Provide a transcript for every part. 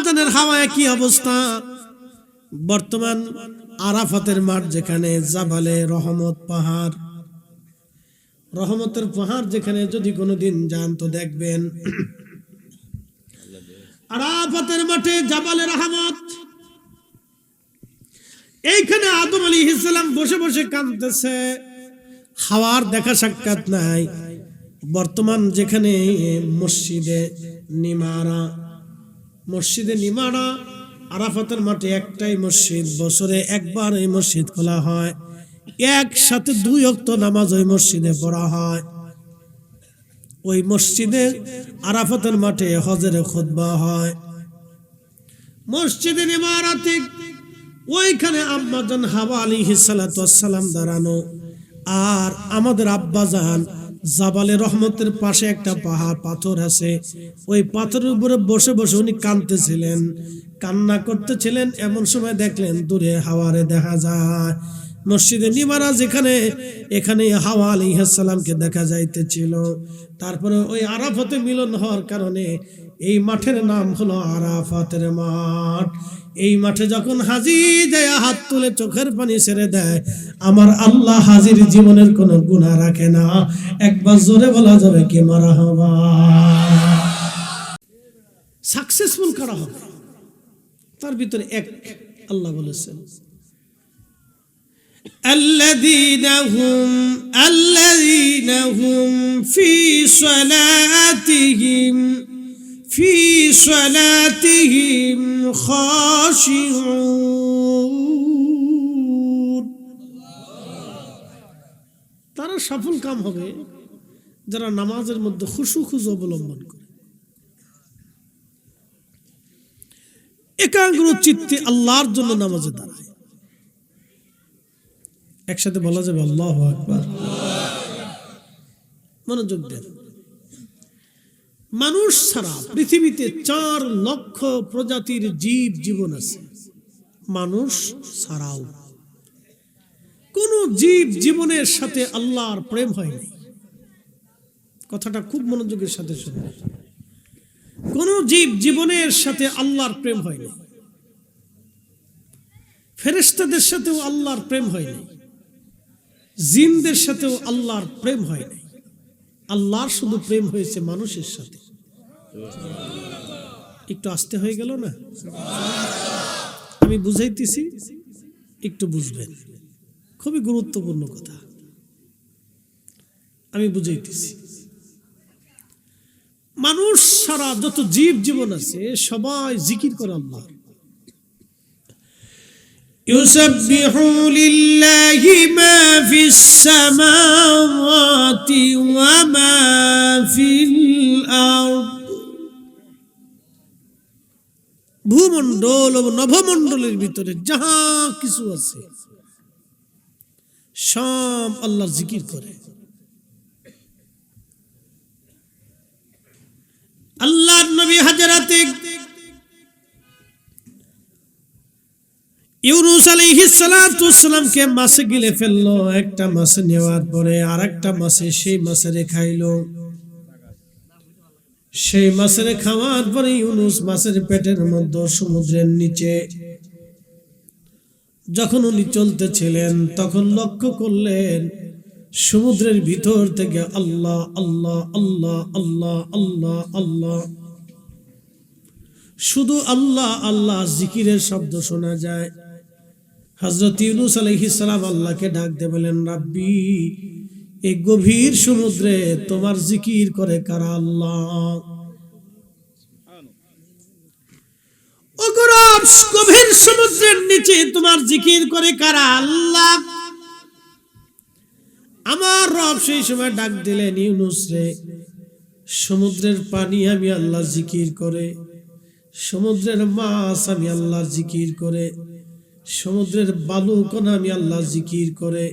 আব্বাজানের হাওয়ায় কি অবস্থা। বর্তমান আরাফাতের মাঠ যেখানে জাবালে রহমত পাহাড়, রহমতের পাহাড় যেখানে যদি কোনোদিন যান তো দেখবেন আরাফাতের মাঠে জাবালে রহমত, এইখানে আদম আলাইহিস সালাম বসে বসে কাঁদতেছে, হাওয়ার দেখা সাক্ষাৎ নাই। বর্তমান যেখানে মসজিদে নিমারা আরাফাতের মাঠে একটাই মসজিদ, বছরে একবার এই মসজিদ খোলা হয়, একসাথে 2 ওয়াক্ত নামাজ ওই মসজিদে পড়া হয়। ওই মসজিদে আরাফাতের মাঠে হজের খুতবা হয়। মসজিদে নিমারাতে ওইখানে আম্মাজান হাওয়া আলাইহিস সালাতু ওয়াস সালাম দাঁড়ানো, আর আমাদের আব্বাজান জাবালে রহমতের পাশে একটা পাহাড় পাথর আছে, ওই পাথরের উপরে বসে বসে উনি কাঁদতেছিলেন, কান্না করতেছিলেন। এমন সময় দেখলেন দূরে হাওয়ারে দেখা যায়। মসজিদে নিমারা যেখানে, এখানে হাওয়া আলাইহিস সালামকে দেখা যাইতেছিল। তারপরে ওই আরাফাতে মিলন হওয়ার কারণে এই মাঠের নাম হলো আরাফাতের মাঠ। এই মাঠে যখন হাজি যায় হাত তুলে চোখের পানি ছেড়ে দেয়, আমার আল্লাহ হাজির জীবনের কোনো গুনাহ রাখে না। একবার জোরে বলা যাবে কি মারহাবা। সাকসেসফুল করা হবে, তার ভিতরে এক আল্লাহ বলেছেন الذين هم في صلاتهم خاشعون। তারা সফল কাম হবে যারা নামাজের মধ্যে খুশু অবলম্বন করে, একাগ্র চিত্তে আল্লাহর জন্য নামাজে দাঁড়ায়। একসাথে বলা যাবে আল্লাহু আকবার। মনোযোগ দেন। মানুষ ছাড়া পৃথিবীতে 4 লক্ষ প্রজাতির জীব জীবন আছে। মানুষ ছাড়াও কোন জীব জীবনের সাথে আল্লাহর প্রেম হয় নাই। কথাটা খুব মনোযোগের সাথে শুনুন। কোন জীব জীবনের সাথে আল্লাহর প্রেম হয় নাই। ফেরেশতাদের সাথেও আল্লাহর প্রেম হয় নাই, জিনদের সাথেও আল্লাহর প্রেম হয় নাই। আল্লাহর শুধু প্রেম হয়েছে মানুষের সাথে। একটু আস্তে হয়ে গেল না? আমি বুঝাইতেছি, একটু বুঝবেন, খুবই গুরুত্বপূর্ণ কথা আমি বুঝাইতেছি। মানুষ সারা যত জীব জীবন আছে সবাই জিকির করে আল্লাহ। ইউসাব্বিহু লিল্লাহি মা ফিস সামাওয়াতি ওয়া মা ফিল আরদ। ভূমণ্ডল ও নভমণ্ডলের ভিতরে যাহা কিছু আছে সব আল্লাহর জিকির করে। আল্লাহর নবী হাজরাতে ইউনুস আলাইহিস সালাতু ওয়াস সালামকে মাছে গিলে ফেললো। একটা মাছ নেওয়ার পরে আরেকটা মাছে সেই মাছেরে খাইলো। সেই মাছেরে খাওয়ার পরে ইউনুস মাছের পেটের মধ্যে সমুদ্রের নিচে যখন উনি চলতেছিলেন তখন লক্ষ্য করলেন সমুদ্রের ভিতর থেকে আল্লাহ আল্লাহ আল্লাহ আল্লাহ আল্লাহ আল্লাহ, শুধু আল্লাহ আল্লাহ জিকিরের শব্দ শোনা যায়। হযরত ইউনুস আলাইহিস সালাম আল্লাহকে ডাক দিয়ে বলেন, রাব্বি, এই গভীর সমুদ্রে তোমার জিকির করে কারা? আল্লাহ। ও রব, গভীর সমুদ্রের নিচে তোমার জিকির করে কারা? আল্লাহ। আমার রব সেই সময় ডাক দিলেন, ইউনুস রে, সমুদ্রের পানি আমি আল্লাহ জিকির করে, সমুদ্রের মাছ আমি আল্লাহ জিকির করে, সমুদ্রের বালুকণা আমি আল্লাহ জিকির করে,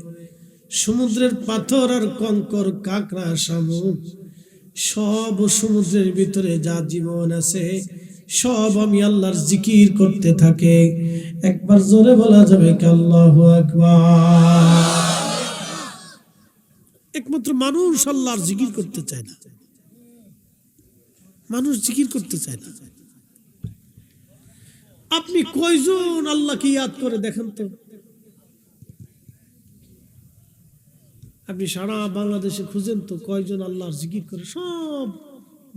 সমুদ্রের পাথর আর কঙ্কর কাঁকড়া শামুক সব সমুদ্রের ভিতরে যা জীবন আছে সব আমি আল্লাহর জিকির করতে থাকে। একবার জোরে বলা যাবে কি আল্লাহু আকবার। একমাত্র মানুষ আল্লাহর জিকির করতে চায় না, মানুষ জিকির করতে চায় না। আপনি কয়জন আল্লাহকে ইয়াদ করে দেখেন তো? আপনি সারা বাংলাদেশে খুঁজেন তো কয়জন আল্লাহর জিকির করে? সব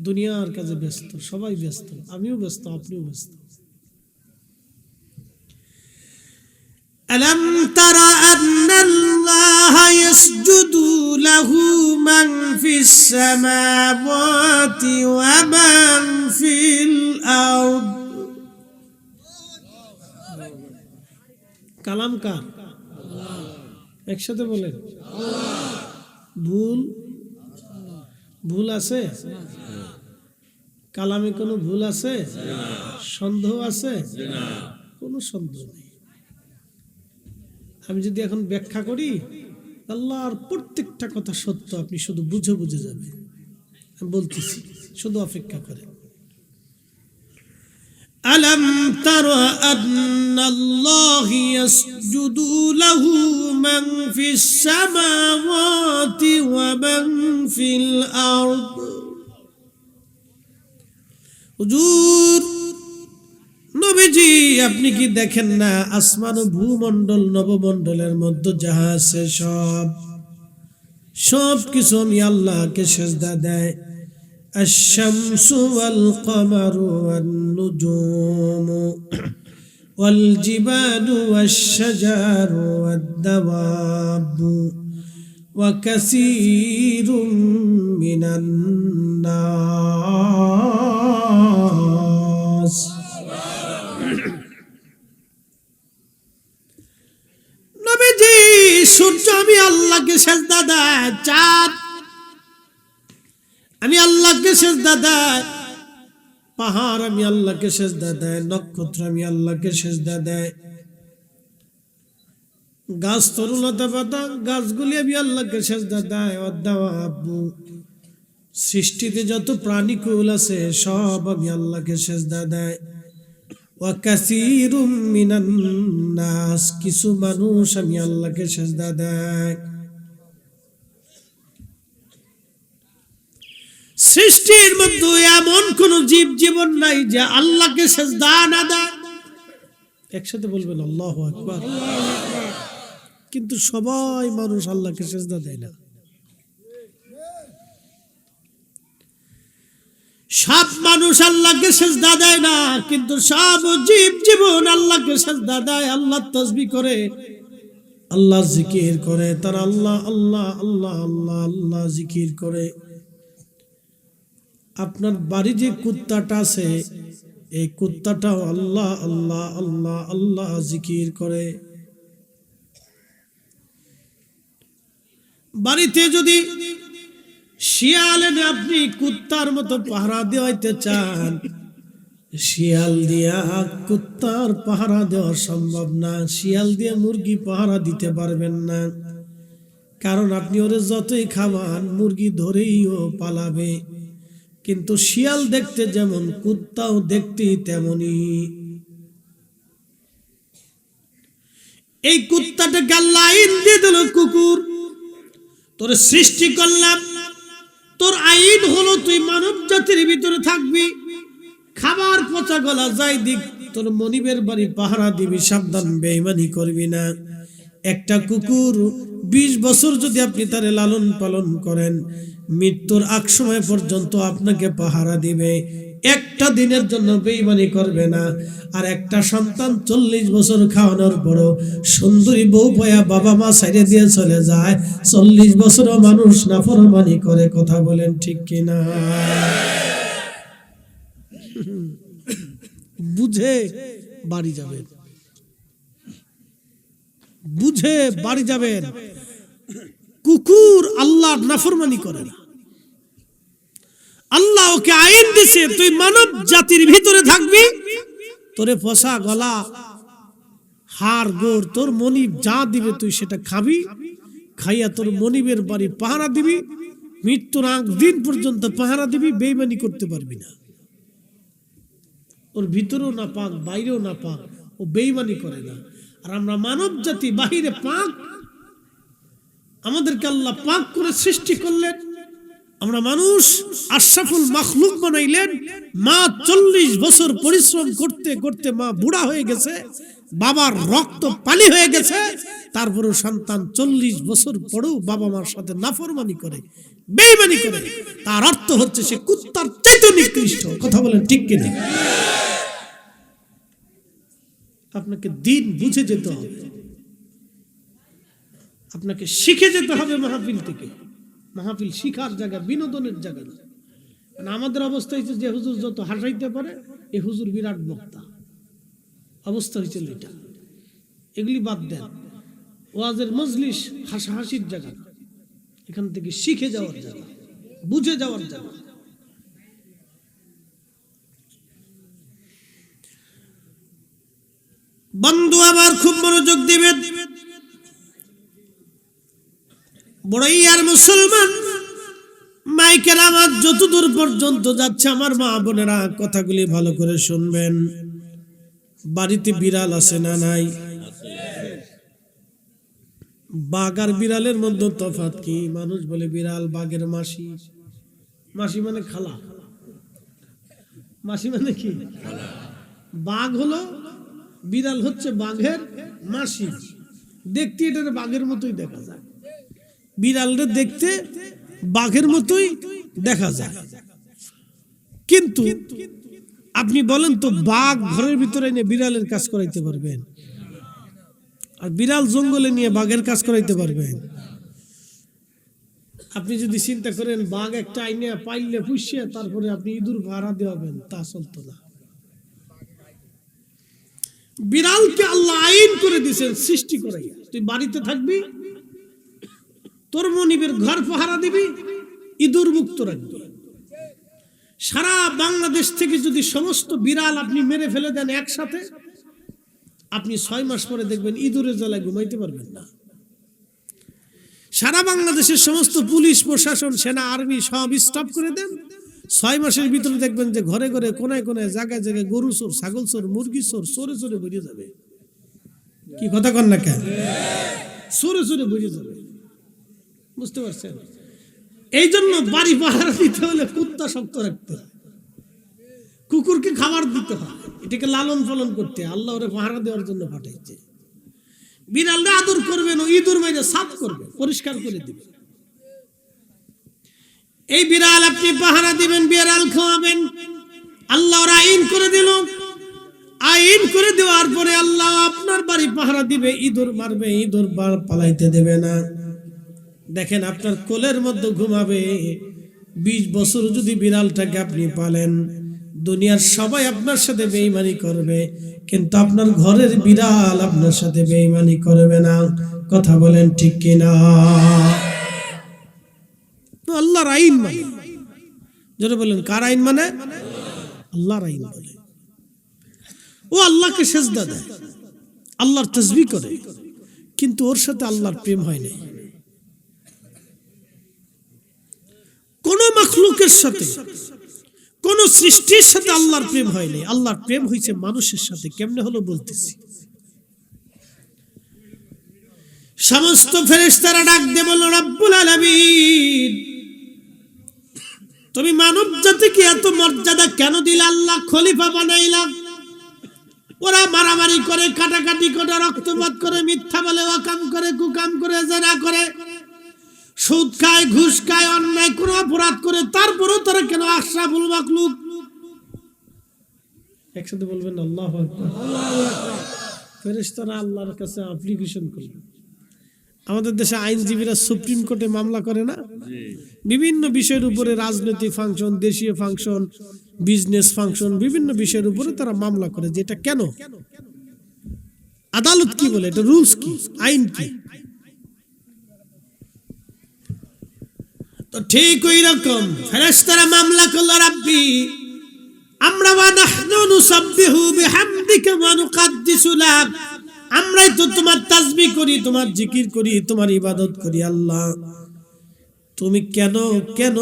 দুনিয়ার কাজে ব্যস্ত, সবাই ব্যস্ত, আমিও ব্যস্ত, আপনিও ব্যস্ত। ألم تر أن الله يسجد له من في السماوات ومن في الأرض। কালাম কার? একসাথে বলেন। ভুল ভুল আছে? কালামে কোনো ভুল আছে? সন্দেহ আছে? কোনো সন্দেহ নেই। আমি যদি এখন ব্যাখ্যা করি, আল্লাহর প্রত্যেকটা কথা সত্য, আপনি শুধু বুঝে বুঝে যাবেন। আমি বলতেছি, শুধু অপেক্ষা করেন। আলম তারা আন্নাল্লাহি ইয়াসজুদু লাহু মান ফিস সামাওয়াতি ওয়া মান ফিল আরদ। হুজুর নবীজি, আপনি কি দেখেন না আসমান ও ভূমণ্ডল নবমণ্ডলের মধ্যে যাহা আছে সব কিছু আমি আল্লাহকে সিজদা দেয়। আশ-শামসু ওয়াল কমারু ওয়ান নুজুমু ওয়াল জিবালু ওয়াশ-শাজারু ওয়াদ-দাওয়াবু ওয়া কাসীরুম মিনান নাস। নবীজি, সূর্য আমি আল্লাহকে সিজদা দেয়, চাঁদ আমি আল্লাহকে সিজদা দেয়, পাহাড় আমি আল্লাহকে সিজদা দেয়, নক্ষত্র আমি আল্লাহকে সিজদা দেয়, গাছ তরুলতা পাতা গাছগুলি আমি আল্লাহকে সিজদা দেয়। ওয়াদ-দাওয়াবু, সৃষ্টিতে যত প্রাণীকুল আছে সব আমি আল্লাহকে সিজদা দেয়। ওয়া কাসীরুম মিনান নাস, কিছু মানুষ আমি আল্লাহকে সিজদা দেয়। সৃষ্টির মধ্যে এমন কোন জীব জীবন নাই যে আল্লাহকে সিজদা না দেয়। একসাথে বলবেন আল্লাহু আকবার। কিন্তু সবাই মানুষ আল্লাহকে সিজদা দেয় না। সব মানুষ আল্লাহকে সিজদা দেয় না, কিন্তু সব জীব জীবন আল্লাহকে সিজদা দেয়। আল্লাহ তাসবিহ করে, আল্লাহ জিকির করে, তারা আল্লাহ আল্লাহ আল্লাহ আল্লাহ আল্লাহ জিকির করে। আপনার বাড়ি যে কুত্তাটা আছে, এই কুত্তাটাও আল্লাহ আল্লাহ আল্লাহ আল্লাহ জিকির করে। বাড়িতে যদি শিয়াল এনে আপনি কুত্তার মতো পাহারা দেওয়াইতে চান, শিয়াল দিয়া কুত্তার পাহারা দেওয়া সম্ভব না। শিয়াল দিয়ে মুরগি পাহারা দিতে পারবেন না, কারণ আপনি ওরে যতই খাওয়ান মুরগি ধরেইও পালাবে। কিন্তু শিয়াল দেখতে যেমন, কুত্তাও দেখতে তেমনি। এই কুত্তাটাকে আল্লাহ আইন দিয়ে দিল, কুকুর তোর সৃষ্টি করলাম, তোর আইন হলো তুই মানব জাতির ভিতরে থাকবি, খাবার পচা গলা যাই দিক তোর মনিবের বাড়ি পাহারা দিবি, সাবধান বেঈমানি করবি না। একটা কুকুর 20 বছর যদি আপনি তারে লালন পালন করেন, মৃত্যুর আগ সময় পর্যন্ত আপনাকে পাহারা দিবে, একটা দিনের জন্য বেঈমানি করবে না। আর একটা সন্তান 40 বছর খাওয়ানোর পরও সুন্দরী বউ পায়া বাবা মা ছেড়ে দিয়ে চলে যায়, 40 বছরও মানুষ নাফরমানি করে। কথা বলেন ঠিক কিনা? বুঝে বাড়ি যাবেন, বুঝে বাড়ি যাবেন। কুকুর আল্লাহর নাফরমানি করে না। আল্লাহ ওকে আইন দিছে, তুই মানব জাতির ভিতরে থাকবি, তোরে পচা গলা হাড় গোড় তোর মনিব যা দিবে তুই সেটা খাবি, খাইয়া তোর মনিবের বাড়ি পাহারা দিবি, মৃত্যুর আগ দিন পর্যন্ত পাহারা দিবি, বেঈমানি করতে পারবি না। ওর ভিতরেও না পাক, বাইরেও না পাক, ও বেঈমানি করে না। আর আমরা মানব জাতি বাহিরে পাক, আমাদেরকে আল্লাহ পাক করে সৃষ্টি করলেন, আমরা মানুষ আশরাফুল মাখলুক বানাইলেন, মা 40 বছর পরিশ্রম করতে করতে মা বুড়া হয়ে গেছে, বাবার রক্ত পানি হয়ে গেছে, তারপরেও সন্তান 40 বছর পরেও বাবা মার সাথে নাফরমানি করে, বেঈমানি করে। তার অর্থ হচ্ছে সে কুত্তার চাইতে নিকৃষ্ট। কথা বলেন ঠিক কিনা? আপনাকে দিন বুঝে যেতে হবে, আপনাকে শিখে যেতে হবে মাহফিল থেকে। মাহফিল শিখার জায়গা, বিনোদনের জায়গা না। আমাদের অবস্থা হয়েছে যে হুজুর যত হাসাইতে পারে এই হুজুর বিরাট বক্তা, অবস্থা হয়েছিল এটা। এগুলি বাদ দেন, ওয়াজের মজলিস হাসাহাসির জায়গা, এখান থেকে শিখে যাওয়ার জায়গা, বুঝে যাওয়ার জায়গা। বন্ধু আমার খুব মনোযোগ দিবেন, বড়ই আর মুসলমান মাইকের আমার যতদূর পর্যন্ত যাচ্ছে, আমার মা বোনেরা কথাগুলি ভালো করে শুনবেন। বাড়িতে বিড়াল আছে না নাই? বাঘ আর বিড়ালের মধ্যে তফাৎ কি? মানুষ বলে বিড়াল বাঘের মাসি, মাসি মানে খালা, মাসি মানে কি? বাঘ হলো, বিড়াল হচ্ছে বাঘের মাসি। দেখতে এটা বাঘের মতোই দেখা যায়, বিড়ালটা দেখতে বাঘের মতোই দেখা যায়। কিন্তু আপনি বলেন তো, বাঘ ঘরের ভিতরে এনে বিড়ালের কাজ করাইতে পারবেন? আর বিড়াল জঙ্গলে নিয়ে বাঘের কাজ করাইতে পারবেন? আপনি যদি চিন্তা করেন বাঘ একটা আইনে পাইলে পুষিয়ে তারপরে আপনি ইঁদুর ভাড়া দেওয়াবেন, তা চলতো না। বিড়ালকে আল্লাহ আইন করে দিয়েছেন সৃষ্টি করাইয়া, তুই বাড়িতে থাকবি, তোর মনিবের ঘর পাহারা দিবি, ইঁদুর মুক্ত রাখবি। সারা বাংলাদেশ থেকে যদি সমস্ত বিড়াল আপনি মেরে ফেলে দেন একসাথে, আপনি 6 মাস পরে দেখবেন ইঁদুরের জ্বালায় ঘুমাইতে পারবেন না। সারা বাংলাদেশের সমস্ত পুলিশ প্রশাসন, সেনা, আর্মি সব স্টপ করে দেন, 6 মাসের ভিতরে দেখবেন যে ঘরে ঘরে কোনায় কোনায় জায়গায় জায়গায় গরু চোর, ছাগল চোর, মুরগি চোর, চোরে চোরে বেরিয়ে যাবে। কি কথা কন না কেন? চোরে চোরে বেরিয়ে যাবে, বুঝতে পারছেন? এই জন্য বাড়ি পাহারা দিতে হলে কুত্তা শক্ত রাখতে হয়, কুকুরকে খাবার দিতে হয়, এটাকে লালন পালন করতে আল্লাহ ওরে পাহারা দেওয়ার জন্য পাঠাইছে। বিড়ালটা আদর করবেন, ও ইঁদুর মাইরে সাফ করবে, পরিষ্কার করে দিবে। এই বিড়াল আপনি পাহারা দিবেন, বিড়াল খাওয়াবেন, আল্লাহ ওর আইন করে দিল। আইন করে দেওয়ার পরে আল্লাহ আপনার বাড়ি পাহারা দিবে, ইঁদুর মারবে, ইঁদুর পালাইতে দেবে না। দেখেন আপনার কোলের মধ্যে ঘুমাবে। 20 বছর যদি বিড়ালটাকে আপনি পালেন, দুনিয়ার সবাই আপনার সাথে বেঈমানি করবে, কিন্তু আপনার ঘরের বিড়াল আপনার সাথে বেঈমানি করবে না। কথা বলেন ঠিক কিনা? তো আল্লাহর আইন মানে, যারা বলেন কার আইন মানে? আল্লাহর আইন বলে। ও আল্লাহকে সেজদা দেয়, আল্লাহর তাসবিহ করে, কিন্তু ওর সাথে আল্লাহর প্রেম হয় না। কোন মাখলুকের সাথে, কোন সৃষ্টির সাথে আল্লাহর প্রেম হয় নাই। আল্লাহর প্রেম হয়েছে মানুষের সাথে। কেমনে হলো বলতেছি। সমস্ত ফেরেশতারা ডাক দিয়ে বলল, রব্বুল আলামিন, তুমি মানব জাতিকে এত মর্যাদা কেন দিলে? আল্লাহ খলিফা বানাইলাম, ওরা মারামারি করে, কাটাকাটি করে, রক্তপাত করে, মিথ্যা বলে, ওয়াকাম করে, কুকাম করে, জেনা করে, সুদ খায়, ঘুষ খায়, অন্যায় কোনো অপরাধ করে, তারপরেও তারা কেন আশরাফুল মাখলুক? একসাথে বলবেন আল্লাহু আকবার। ফেরেশতারা আল্লাহর কাছে অ্যাপ্লিকেশন করলেন। আমাদের দেশে আইনজীবীরা সুপ্রিম কোর্টে মামলা করে না, বিভিন্ন বিষয়ের উপরে, রাজনৈতিক ফাংশন, দেশীয় ফাংশন, বিজনেস ফাংশন, বিভিন্ন বিষয়ের উপরে তারা মামলা করে, যে এটা কেন, আদালত কি বলে, এটা রুলস কি, আইন কি। তো ঠিক ওই রকম ফেরেশতারা মামলা করলো, রাব্বি, আমরা ওয়া নাহনু নুসাব্বিহু বিহামদিকা ওয়া নুকাদ্দিসু লাক, আমরাই তো তোমার তাসবিহ করি, তোমার জিকির করি, তোমার ইবাদত করি। আল্লাহ, তুমি কেন কেন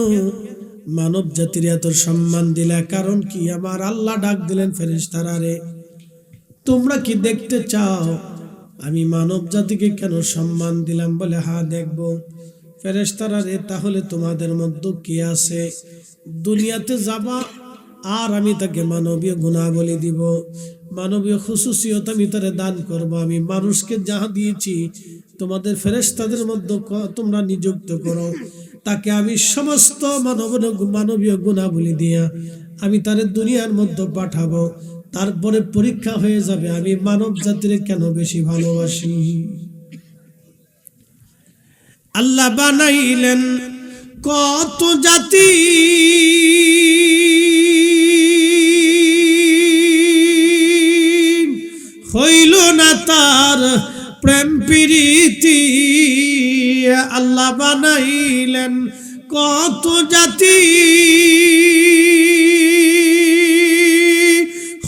মানব জাতির এত সম্মান দিলা? কারণ কি? আমার আল্লাহ ডাক দিলেন ফেরেশতারা, রে তোমরা কি দেখতে চাও আমি মানব জাতিকে কেন সম্মান দিলাম? বলে হ্যাঁ দেখবো। ফেরেশতারা রে, তাহলে তোমাদের মধ্যে কি আছে? দুনিয়াতে যাবা আর আমি তাকে মানবীয় গুণাবলী দিব, মানবীয় খুশুসিয়ত আমি তারে দান করব। আমি মানুষকে যাহা দিয়েছি তোমাদের ফেরেশতাদের মধ্যে তোমরা নিযুক্ত করো, তাকে আমি সমস্ত মানবীয় গুণাবলী দিয়া আমি তারে দুনিয়ার মধ্যে পাঠাবো। তারপরে পরীক্ষা হয়ে যাবে আমি মানব জাতিরে কেন বেশি ভালোবাসি। আল্লাহ বানাইলেন কত জাতি, হইল না তার প্রেম প্রীতি। আল্লাহ বানাইলেন কত জাতি,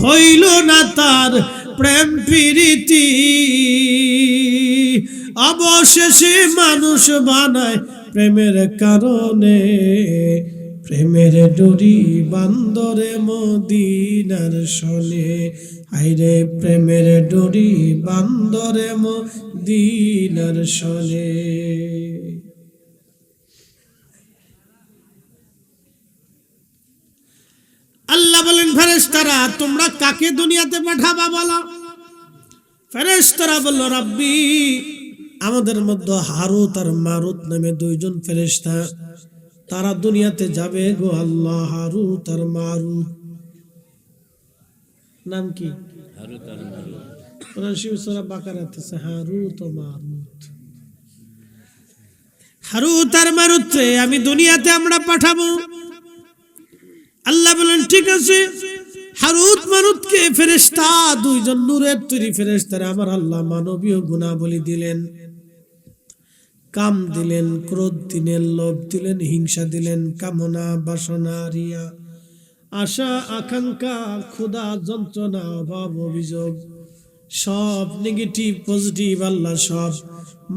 হইল না তার প্রেম প্রীতি। অবশেষে মানুষ বানায় প্রেমের কারণে, প্রেমের ডোরি বান্দরে মদিনার শোনে। হায়রে প্রেমের ডোরি বান্দরে মদিনার শোনে। আল্লাহ বলেন, ফেরেশতারা তোমরা কাকে দুনিয়াতে পাঠাবা বলো? ফেরেশতারা বলল, রাব্বি, আমাদের মধ্যে হারুত আর মারুত নামে দুইজন ফেরেশতা, তারা দুনিয়াতে যাবে গো আল্লাহ। হারুত আর মারুত নাম কি? হারুত আর মারুত। সূরা বাকারাতে আছে হারুত ও মারুত। হারুত আর মারুত আমি দুনিয়াতে আমরা পাঠাবো। আল্লাহ বলেন, ঠিক আছে। হারুত মারুতকে ফেরেশতা, দুইজন নূরের তৈরি ফেরেশতারা আমার আল্লাহ মানবীয় গুণাবলী দিলেন, কাম দিলেন, ক্রোধ দিলেন, লোভ দিলেন, হিংসা দিলেন, কামনা বাসনা রিয়া আশা আকাঙ্ক্ষা ক্ষুধা যন্ত্রণা অভাব অভিযোগ সব নেগেটিভ পজিটিভ আল্লাহ সব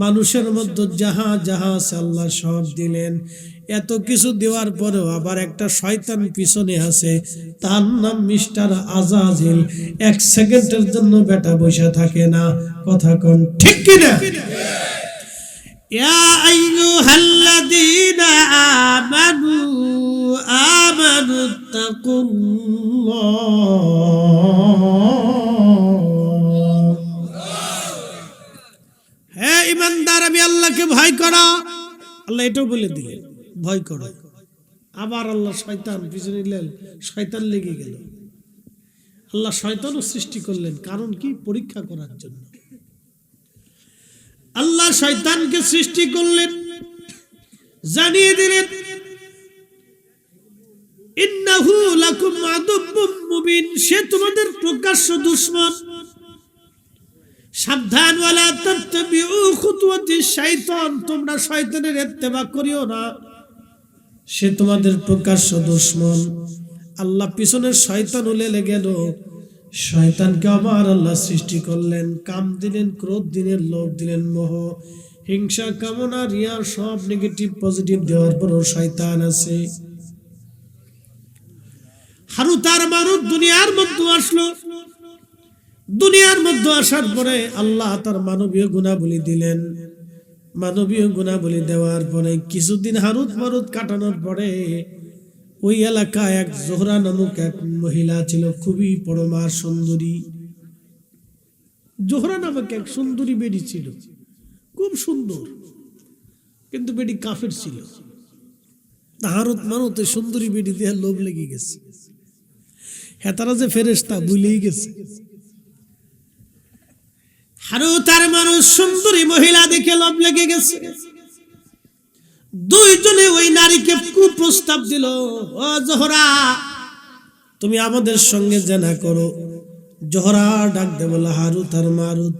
মানুষের মধ্যে যাহা যাহা আছে আল্লাহ সব দিলেন। এত কিছু দেওয়ার পরেও আবার একটা শয়তান পিছনে আছে, তার নাম মিস্টার আজাজিল। এক সেকেন্ডের জন্য বেটা বসে থাকে না। কথা কোন ঠিক কিনা? ইয়া আইয়ুহাল্লাযীনা আমানু আমানুত্তাকুল্লাহ। হে ঈমানদার, আমি আল্লাহকে ভয় করো। আল্লাহ এটাও বলে দিলেন ভয় করো। আবার আল্লাহ শয়তান পিছনে নিলেন, শয়তান লেগে গেল। আল্লাহ শয়তানও সৃষ্টি করলেন, কারণ কি? পরীক্ষা করার জন্য। আল্লাহ শয়তানকে সৃষ্টি করলেন, জানিয়ে দিলেন ইন্নাহু লাকুম আদুব্বুম মুবিন, সে তোমাদের প্রকাশ্য দুশমন। সাবধান, ওয়ালা তাত্তাবিউ খুতুওয়াতিশ শাইতান, তোমরা শয়তানের ইত্তেবা করিও না, সে তোমাদের প্রকাশ্য দুশমন। আল্লাহ পিছনের শয়তান উলে গেল। শয়তানকে আবার আল্লাহ সৃষ্টি করলেন, কাম দিলেন, ক্রোধ দিলেন, লোভ দিলেন, মোহ হিংসা কামনা রিয়া সব নেগেটিভ পজিটিভ দেওয়ার পরও শয়তান আছে। হারুত আর মারুত দুনিয়ার মধ্যে আসলো। দুনিয়ার মধ্যে আসার পরে আল্লাহ তার মানবীয় গুণাবলী দিলেন। মানবীয় গুণাবলী দেওয়ার পরে কিছুদিন হারুত মারুত কাটানোর পরে ওই এলাকায় এক জোহরা নামক এক মহিলা ছিল, খুবই পরমা সুন্দরী। জোহরা নামক এক সুন্দরী বেডি ছিল, খুব সুন্দর, কিন্তু বেডি কাফের ছিল। হারুত মারুত সুন্দরী বেডি দিয়ে লোভ লেগে গেছে। হ্যাঁ, তারা যে ফেরেশতা ভুলেই গেছে। হারুত আর মারুত সুন্দরী মহিলা দেখে লোভ লেগে গেছে। দুইজনে ওই নারীকে কুপ্রস্তাব দিল, ও জোহরা, তুমি আমাদের সঙ্গে জেনা করো। জোহরা ডাক দে বলে, হারুত আর মারুত,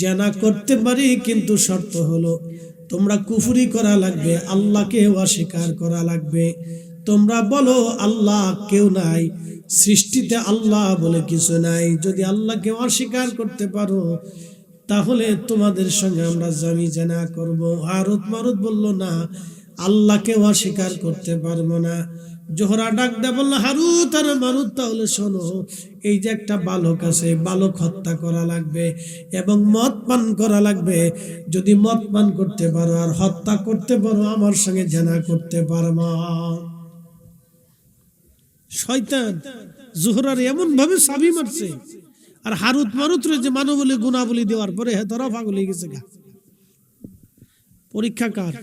জেনা করতে পারি, কিন্তু শর্ত হলো তোমরা কুফরি করা লাগবে, আল্লাহকে অস্বীকার করা লাগবে। তোমরা বলো আল্লাহ কেউ নাই, সৃষ্টিতে আল্লাহ বলে কিছু নাই। যদি আল্লাহকে অস্বীকার করতে পারো তাহলে তোমাদের সঙ্গে আমরা জামি জেনা করব। হারুত মারুত বলল, না, আল্লাহকে অস্বীকার করতে পারবো না। জোহরা ডাক দেয়া বলল, হারুত আর মারুত, তাহলে শোনো, এই যে একটা বালক আছে, বালক হত্যা করা লাগবে এবং মদ পান করা লাগবে। যদি মদ পান করতে পারো আর হত্যা করতে পারো, আমার সঙ্গে জেনা করতে পারবা। শয়তান জোহরার এমন ভাবে চাবি মারছে, আর হারুত মারুতরে যে মানবলী গুণাবলী দেওয়ার পরে হেতরা পাগল হয়ে গেছে গা। পরীক্ষা কার?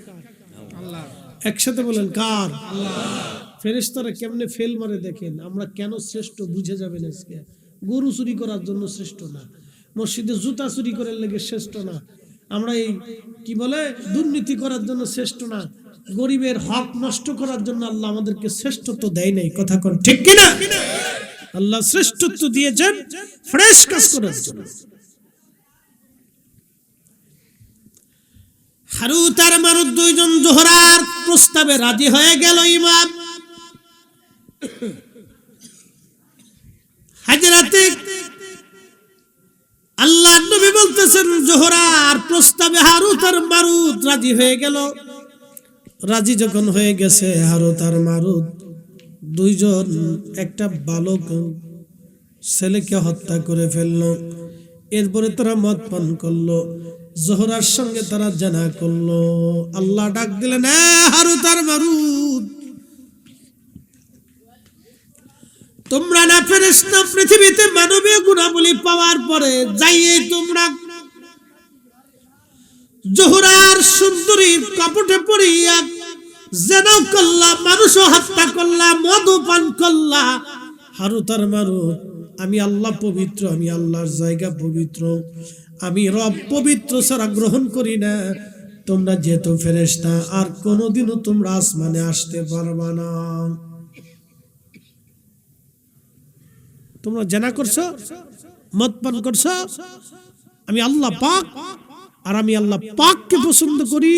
একসাথে বলেন কার? ফেরেশতারা কেমনে ফেল মারে দেখেন। আমরা কেন শ্রেষ্ঠ বুঝে যাবেন আজকে। গরু চুরি করার জন্য শ্রেষ্ঠ না, মসজিদে জুতা চুরি করার লেগে শ্রেষ্ঠ না, আমরা এই কি বলে দুর্নীতি করার জন্য শ্রেষ্ঠ না, গরিবের হক নষ্ট করার জন্য আল্লাহ আমাদেরকে শ্রেষ্ঠত্ব দেয় নাই। কথা কোন ঠিক কিনা? আল্লাহ শ্রেষ্ঠত্ব দিয়েছেন ফ্রেশ কাজ করার জন্য। হারুত আর মারুত দুইজন জোহরার প্রস্তাবে রাজি হয়ে গেল। ইমাম হাজরাতে আল্লাহ নবী বলতেছেন, জোহরার প্রস্তাবে হারুত আর মারুত রাজি হয়ে গেল। রাজি যখন হয়ে গেছে, হারুত আর মারুত দুইজন একটা বালক ছেলেকে হত্যা করে ফেললো। এরপরে তারা মদ পান করলো, জোহরার সঙ্গে তারা জানা করলো। আল্লাহ ডাক দিলেন, হারুত আর মারুত, তোমরা না ফেরেশতা, পৃথিবীতে মানবীয় গুণাবলী পাওয়ার পরে যাইয়ে তোমরা জোহরার সুন্দরীর কপটে পড়িয়া জেনা করলা, মানুষ হত্যা করলা, মদ পান করলা। হারুত আর মারুত, আমি আল্লাহ পবিত্র, আমি আল্লাহর জায়গা পবিত্র, আমি রব পবিত্র ছাড়া গ্রহণ করি না। তোমরা যেহেতু ফেরেশতা, আর কোনোদিনও তোমরা আসমানে আসতে পারবা না। তোমরা জেনা করছো, মদ পান করছো, আমি আল্লাহ পাক, আর আমি আল্লাহ পাককে পছন্দ করি,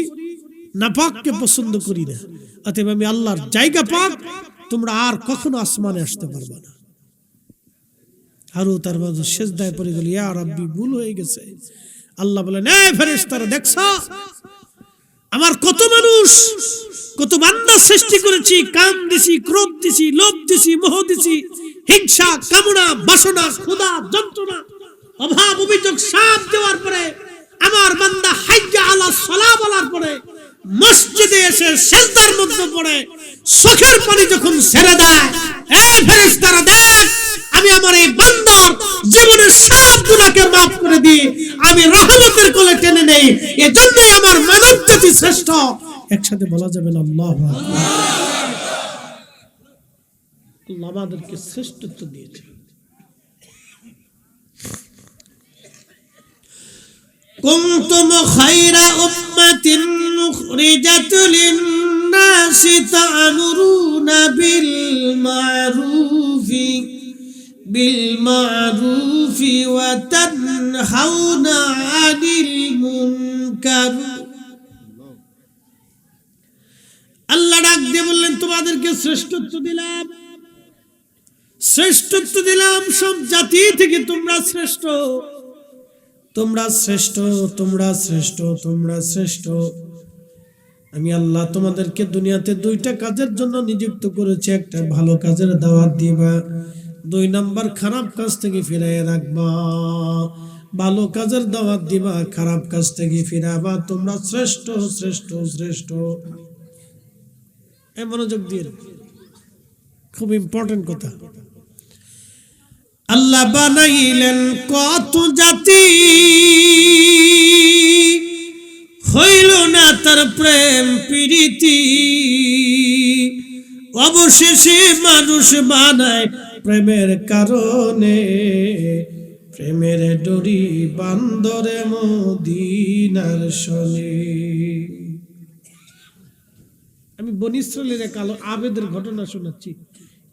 না পাককে পছন্দ করি না। অতএব আমি আল্লাহর জায়গা পাক, তোমরা আর কখনো আসমানে আসতে পারবা না। হারুত আর মারুত সিজদায় পড়ে গেল, ইয়া রাব্বি, ভুল হয়ে গেছে। আল্লাহ বলেন, এই ফেরেশতারা, দেখছো আমার কত মানুষ, কত বান্দা সৃষ্টি করেছি, কাম দিছি, ক্রোধ দিছি, লোভ দিছি, মোহ দিছি, হিংসা, কামনা, বাসনা, ক্ষুধা, যন্ত্রণা, অভাব, অভিযোগ সব দেওয়ার পরে আমার বান্দা হাইয়া আলা সালাহ বলার পরে মসজিদে এসে সিজদার মধ্যে পড়ে চোখের পানি যখন ছেড়ে দেয়, এই ফেরেশতারা দেখ, আমি আমার এই বান্দার জীবনের সব গুনাহকে মাফ করে দিই, আমি রহমতের কোলে টেনে নেই। এজন্যই আমার মানব জাতি শ্রেষ্ঠ। একসাথে বলা যাবে না আল্লাহু আকবার। আল্লাহ আমাদেরকে শ্রেষ্ঠত্ব দিয়েছে। কুনতুম খায়রা উম্মাতিন উখরিজাত লিন-নাসি তা'মুরুনা বিল মা'রুফি ওয়া তানহাউনা 'আনিল মুনকার। আল্লাহ ডাক দিয়ে বললেন, তোমাদেরকে শ্রেষ্ঠত্ব দিলাম, শ্রেষ্ঠত্ব দিলাম, সব জাতি থেকে তোমরা শ্রেষ্ঠ, তোমরা শ্রেষ্ঠ, তোমরা শ্রেষ্ঠ, তোমরা শ্রেষ্ঠ। আমি আল্লাহ তোমাদেরকে দুনিয়াতে দুইটা কাজের জন্য নিযুক্ত করেছি। একটা ভালো কাজের দাওয়াত দিবা, 2 নাম্বার খারাপ কাজ থেকে ফিরাইয়া রাখবা। ভালো কাজের দাওয়াত দিবা, খারাপ কাজ থেকে ফিরাবা। তোমরা শ্রেষ্ঠ, শ্রেষ্ঠ, শ্রেষ্ঠ। এই মনোযোগ দিয়ে, খুব ইম্পর্টেন্ট কথা। আল্লাহ বানাইলেন কত জাতি, হইল না তার প্রেম প্রীতি, অবশেষে মানুষ বানায় প্রেমের কারণে, প্রেমের ডরি বান্দরে মদিনার শোনে। আমি বনী ইসরাইলের এক আবেদের ঘটনা শোনাচ্ছি।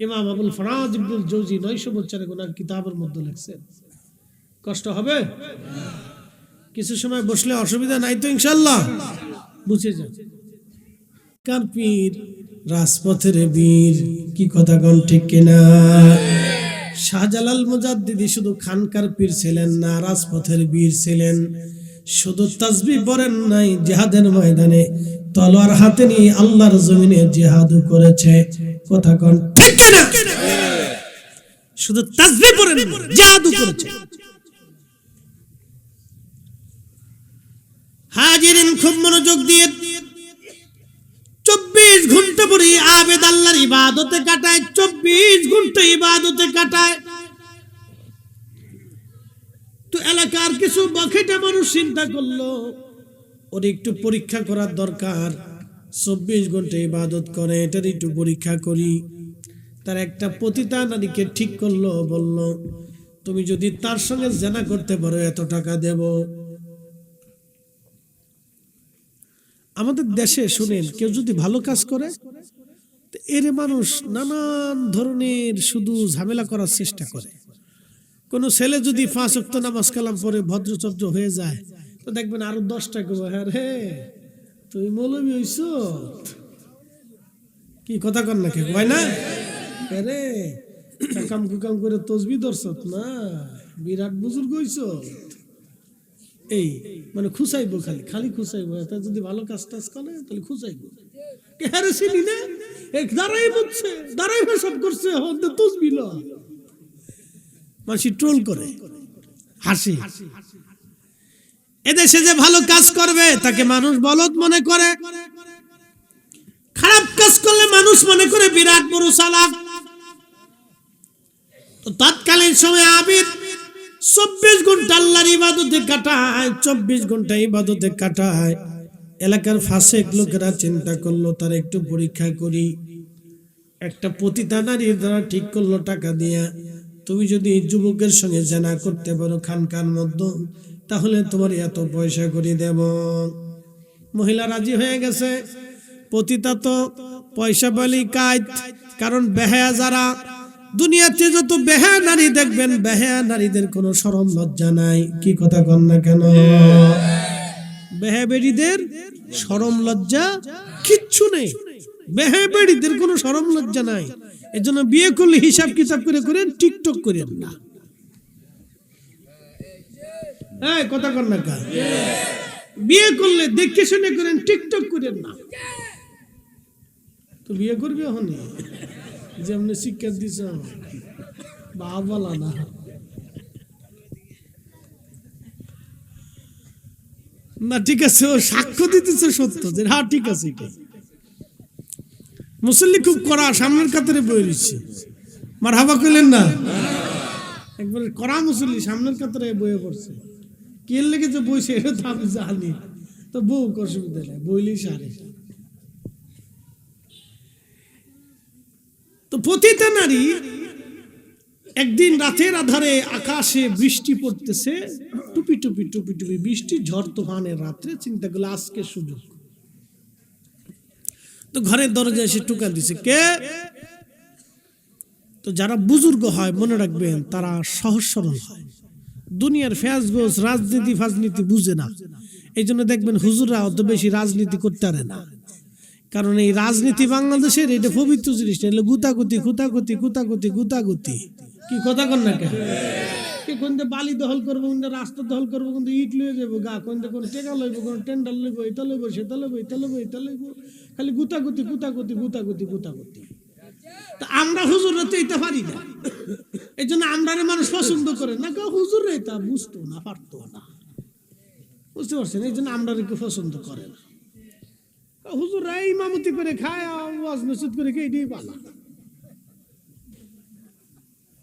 ইমাম আবুল ফরাজ ইবনুল জৌজি 900 বছরের গুনার কিতাবের মধ্যে লিখছেন। কষ্ট হবে? কিছু সময় বসলে অসুবিধা নাই তো ইনশাআল্লাহ? বুঝে যান। কার পীর? রাজপথের বীর। কি কথা কোন ঠিক কিনা? শাহজালাল মুজাদ্দিদি শুধু খানকার পীর ছিলেন না, রাজপথের বীর ছিলেন। শুধু তাসবিহ পড়েন নাই, জিহাদের ময়দানে তলোয়ার হাতে নিয়ে আল্লাহর জমিনে জিহাদ করেছে। কথা কোন ঠিক কিনা? শুধু তাসবিহ পড়েন, জাদু করেছে। হাজিরিন খুব মনোযোগ দিয়ে 24 ঘন্টা পরে আবেদ আল্লাহর ইবাদতে কাটায়, 24 ঘন্টা ইবাদতে কাটায়। তো এলাকার কিছু বখেটা মানুষ চিন্তা করলো ওর একটু পরীক্ষা করার দরকার, 24 ঘন্টা ইবাদত করে, এটার একটু পরীক্ষা করি। তার একটা পতিতা নারীকে ঠিক করলো, বলল তুমি যদি তার সঙ্গে জেনা করতে পারো এত টাকা দেব। আমাদের দেশে শুনেন, কেউ যদি ভালো কাজ করে এর মানুষ নানান ধরনের শুধু ঝামেলা করার চেষ্টা করে। কোন ছেলে যদি 5 ওয়াক্ত নামাজ কালাম পড়ে ভদ্রচর্য হয়ে যায়, তো দেখবেন আরো 10টা কবে, হ্যাঁ রে তুই মৌলবি হইছ, কি কথা কন না, কে কয় না রে কাম কুকাম করে তসবি ধরছত না, বিরাট বুজুর্গ হইছ। এই মানে খুঁচাইবো, খালি খালি খুঁচাইবো। এটা যদি ভালো কাজ টাজ করে তাহলে খুঁচাইবো। হ্যাঁ চিনি না, দাঁড়াই বুঝছে, দাঁড়াই সব করছে, তসবি ল। মানুষ ট্রোল করে, হাসি। এদেশে যে ভালো কাজ করবে তাকে মানুষ বলদ মনে করে, খারাপ কাজ করলে মানুষ মনে করে বিরাট বড় চালাক। তো তৎকালীন সময় আবিদ 24 ঘন্টা আল্লাহর ইবাদতে কাটায়, 24 ঘন্টা ইবাদতে কাটায়। এলাকার ফাসেক লোকেরা চিন্তা করলো তার একটু পরীক্ষা করি। একটা পতিতা নারীর দ্বারা ঠিক করলো টাকা দিয়া, তুমি যদি যুবকের সঙ্গে জেনা করতে পারো খানকার মধ্যে, তাহলে তোমার এত পয়সা করে দেব। মহিলা রাজি হয়ে গেছে। পতিতা তো পয়সা বলি কাজ, কারণ বেহায়া যারা দুনিয়াতে যত বেহায়া নারী দেখবেন, বেহায়া নারীদের কোনো শরম লজ্জা নাই। কি কথা কন না কেন? বেহায়া বেড়িদের শরম লজ্জা কিচ্ছু নেই, বেহায়া বেড়িদের কোনো শরম লজ্জা নাই। এর জন্য বিয়ে করলে হিসাব কিতাব করে করেন, টিকটক করেন না। কথা কন না কা? বিয়ে করলে দেখে শুনে করেন, টিকটক করেন না। তো বিয়ে করবি এখন যেমন শিক্ষা দিছ বাবালা না। না ঠিক আছে, ও সাক্ষ্য দিতেছে সত্য যে হ্যাঁ ঠিক আছে। এটা মুসল্লি খুব কড়া, সামনের কাতারে বয়ে দিচ্ছে, মারহাবা কইলেন না? একবারে কড়া মুসল্লি সামনের কাতারে বয়ে পড়ছে। কে লেগে যে বইছে এটা তো আমি জানি, তো বউ অসুবিধা নেই, বইলেই সারে। তো পতিতা নারী একদিন রাতের আধারে আকাশে বৃষ্টি পড়তেছে, টুপি টুপি টুপি টুপি বৃষ্টি, ঝড় তুফানের রাত্রে। চিন্তা করলো আজকে সুযোগ। তো ঘরের দরজায় এসে টুকা দিছে, কে? তো যারা বুজুর্গ হয় মনে রাখবেন তারা সহজ সরল হয়, দুনিয়ার ফ্যাজগোজ রাজনীতি ফাজনীতি বুঝে না। এই জন্য দেখবেন হুজুররা অত বেশি রাজনীতি করতে পারে না, কারণ এই রাজনীতি বাংলাদেশের এটা পবিত্র জিনিস, এটা গুতাগুতি গুতাগুতি গুতাগুতি গুতাগুতি। কি কথা কন না কেন? কোন বালি দখল করবো, কোন রাস্তা দখল করবো, কোন ইট লয়ে যাবো গা, কোন কোন টেকা লইব, কোন টেন্ডার লইব, এটা লইব সেটা লইব, এটা লইব এটা লইব, খালি গুতাগুতি গুতাগুতি গুতাগুতি গুতাগুতি। তা আমরা হুজুররা তো এটা পারি না, এই জন্য আমরা মানুষ পছন্দ করে না। হুজুররা এটা বুঝতো না, পারতো না, বুঝতে পারছেন? এই জন্য আমরা কেউ পছন্দ করে না। হুজুররা ইমামতি করে খায়, ওয়াজ নসিহত করে খেয়ে এটাই পালা,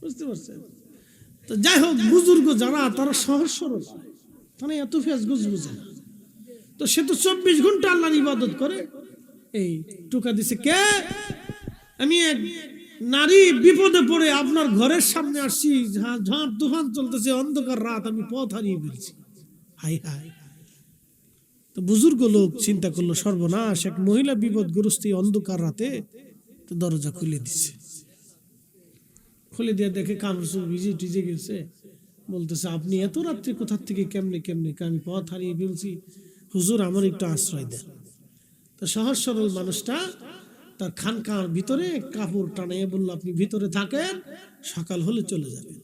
বুঝতে পারছেন? তো যাই হোক, বুজুর্গ যারা তারা সহজ সরল হয়, তারা এত ফেসগুজ বুঝে না। তো সে তো 24 ঘন্টা আল্লাহর ইবাদত করে। এই টুকা দিছে, কে? আমি এক নারী বিপদে পড়ে আপনার ঘরের সামনে আসছি, ঝড় তুফান চলতেছে, অন্ধকার রাত, আমি পথ হারিয়ে ফেলছি। High high. তো বুজুর্গ লোক চিন্তা করলো সর্বনাশ, এক মহিলা বিপদগ্রস্ত অন্ধকার রাতে। তো দরজা খুলে দিচ্ছে, খুলে দিয়ে দেখে কামড় ভিজে টিজে গেছে। বলতেছে, আপনি এত রাত্রে কোথার থেকে কেমনে কেমনে? আমি পথ হারিয়ে ফেলছি, হুজুর আমার একটু আশ্রয় দেন। তো সহজ সরল মানুষটা তার খানকার ভিতরে কাপড় টানিয়ে বললো, আপনি ভিতরে থাকেন, সকাল হলে চলে যাবেন।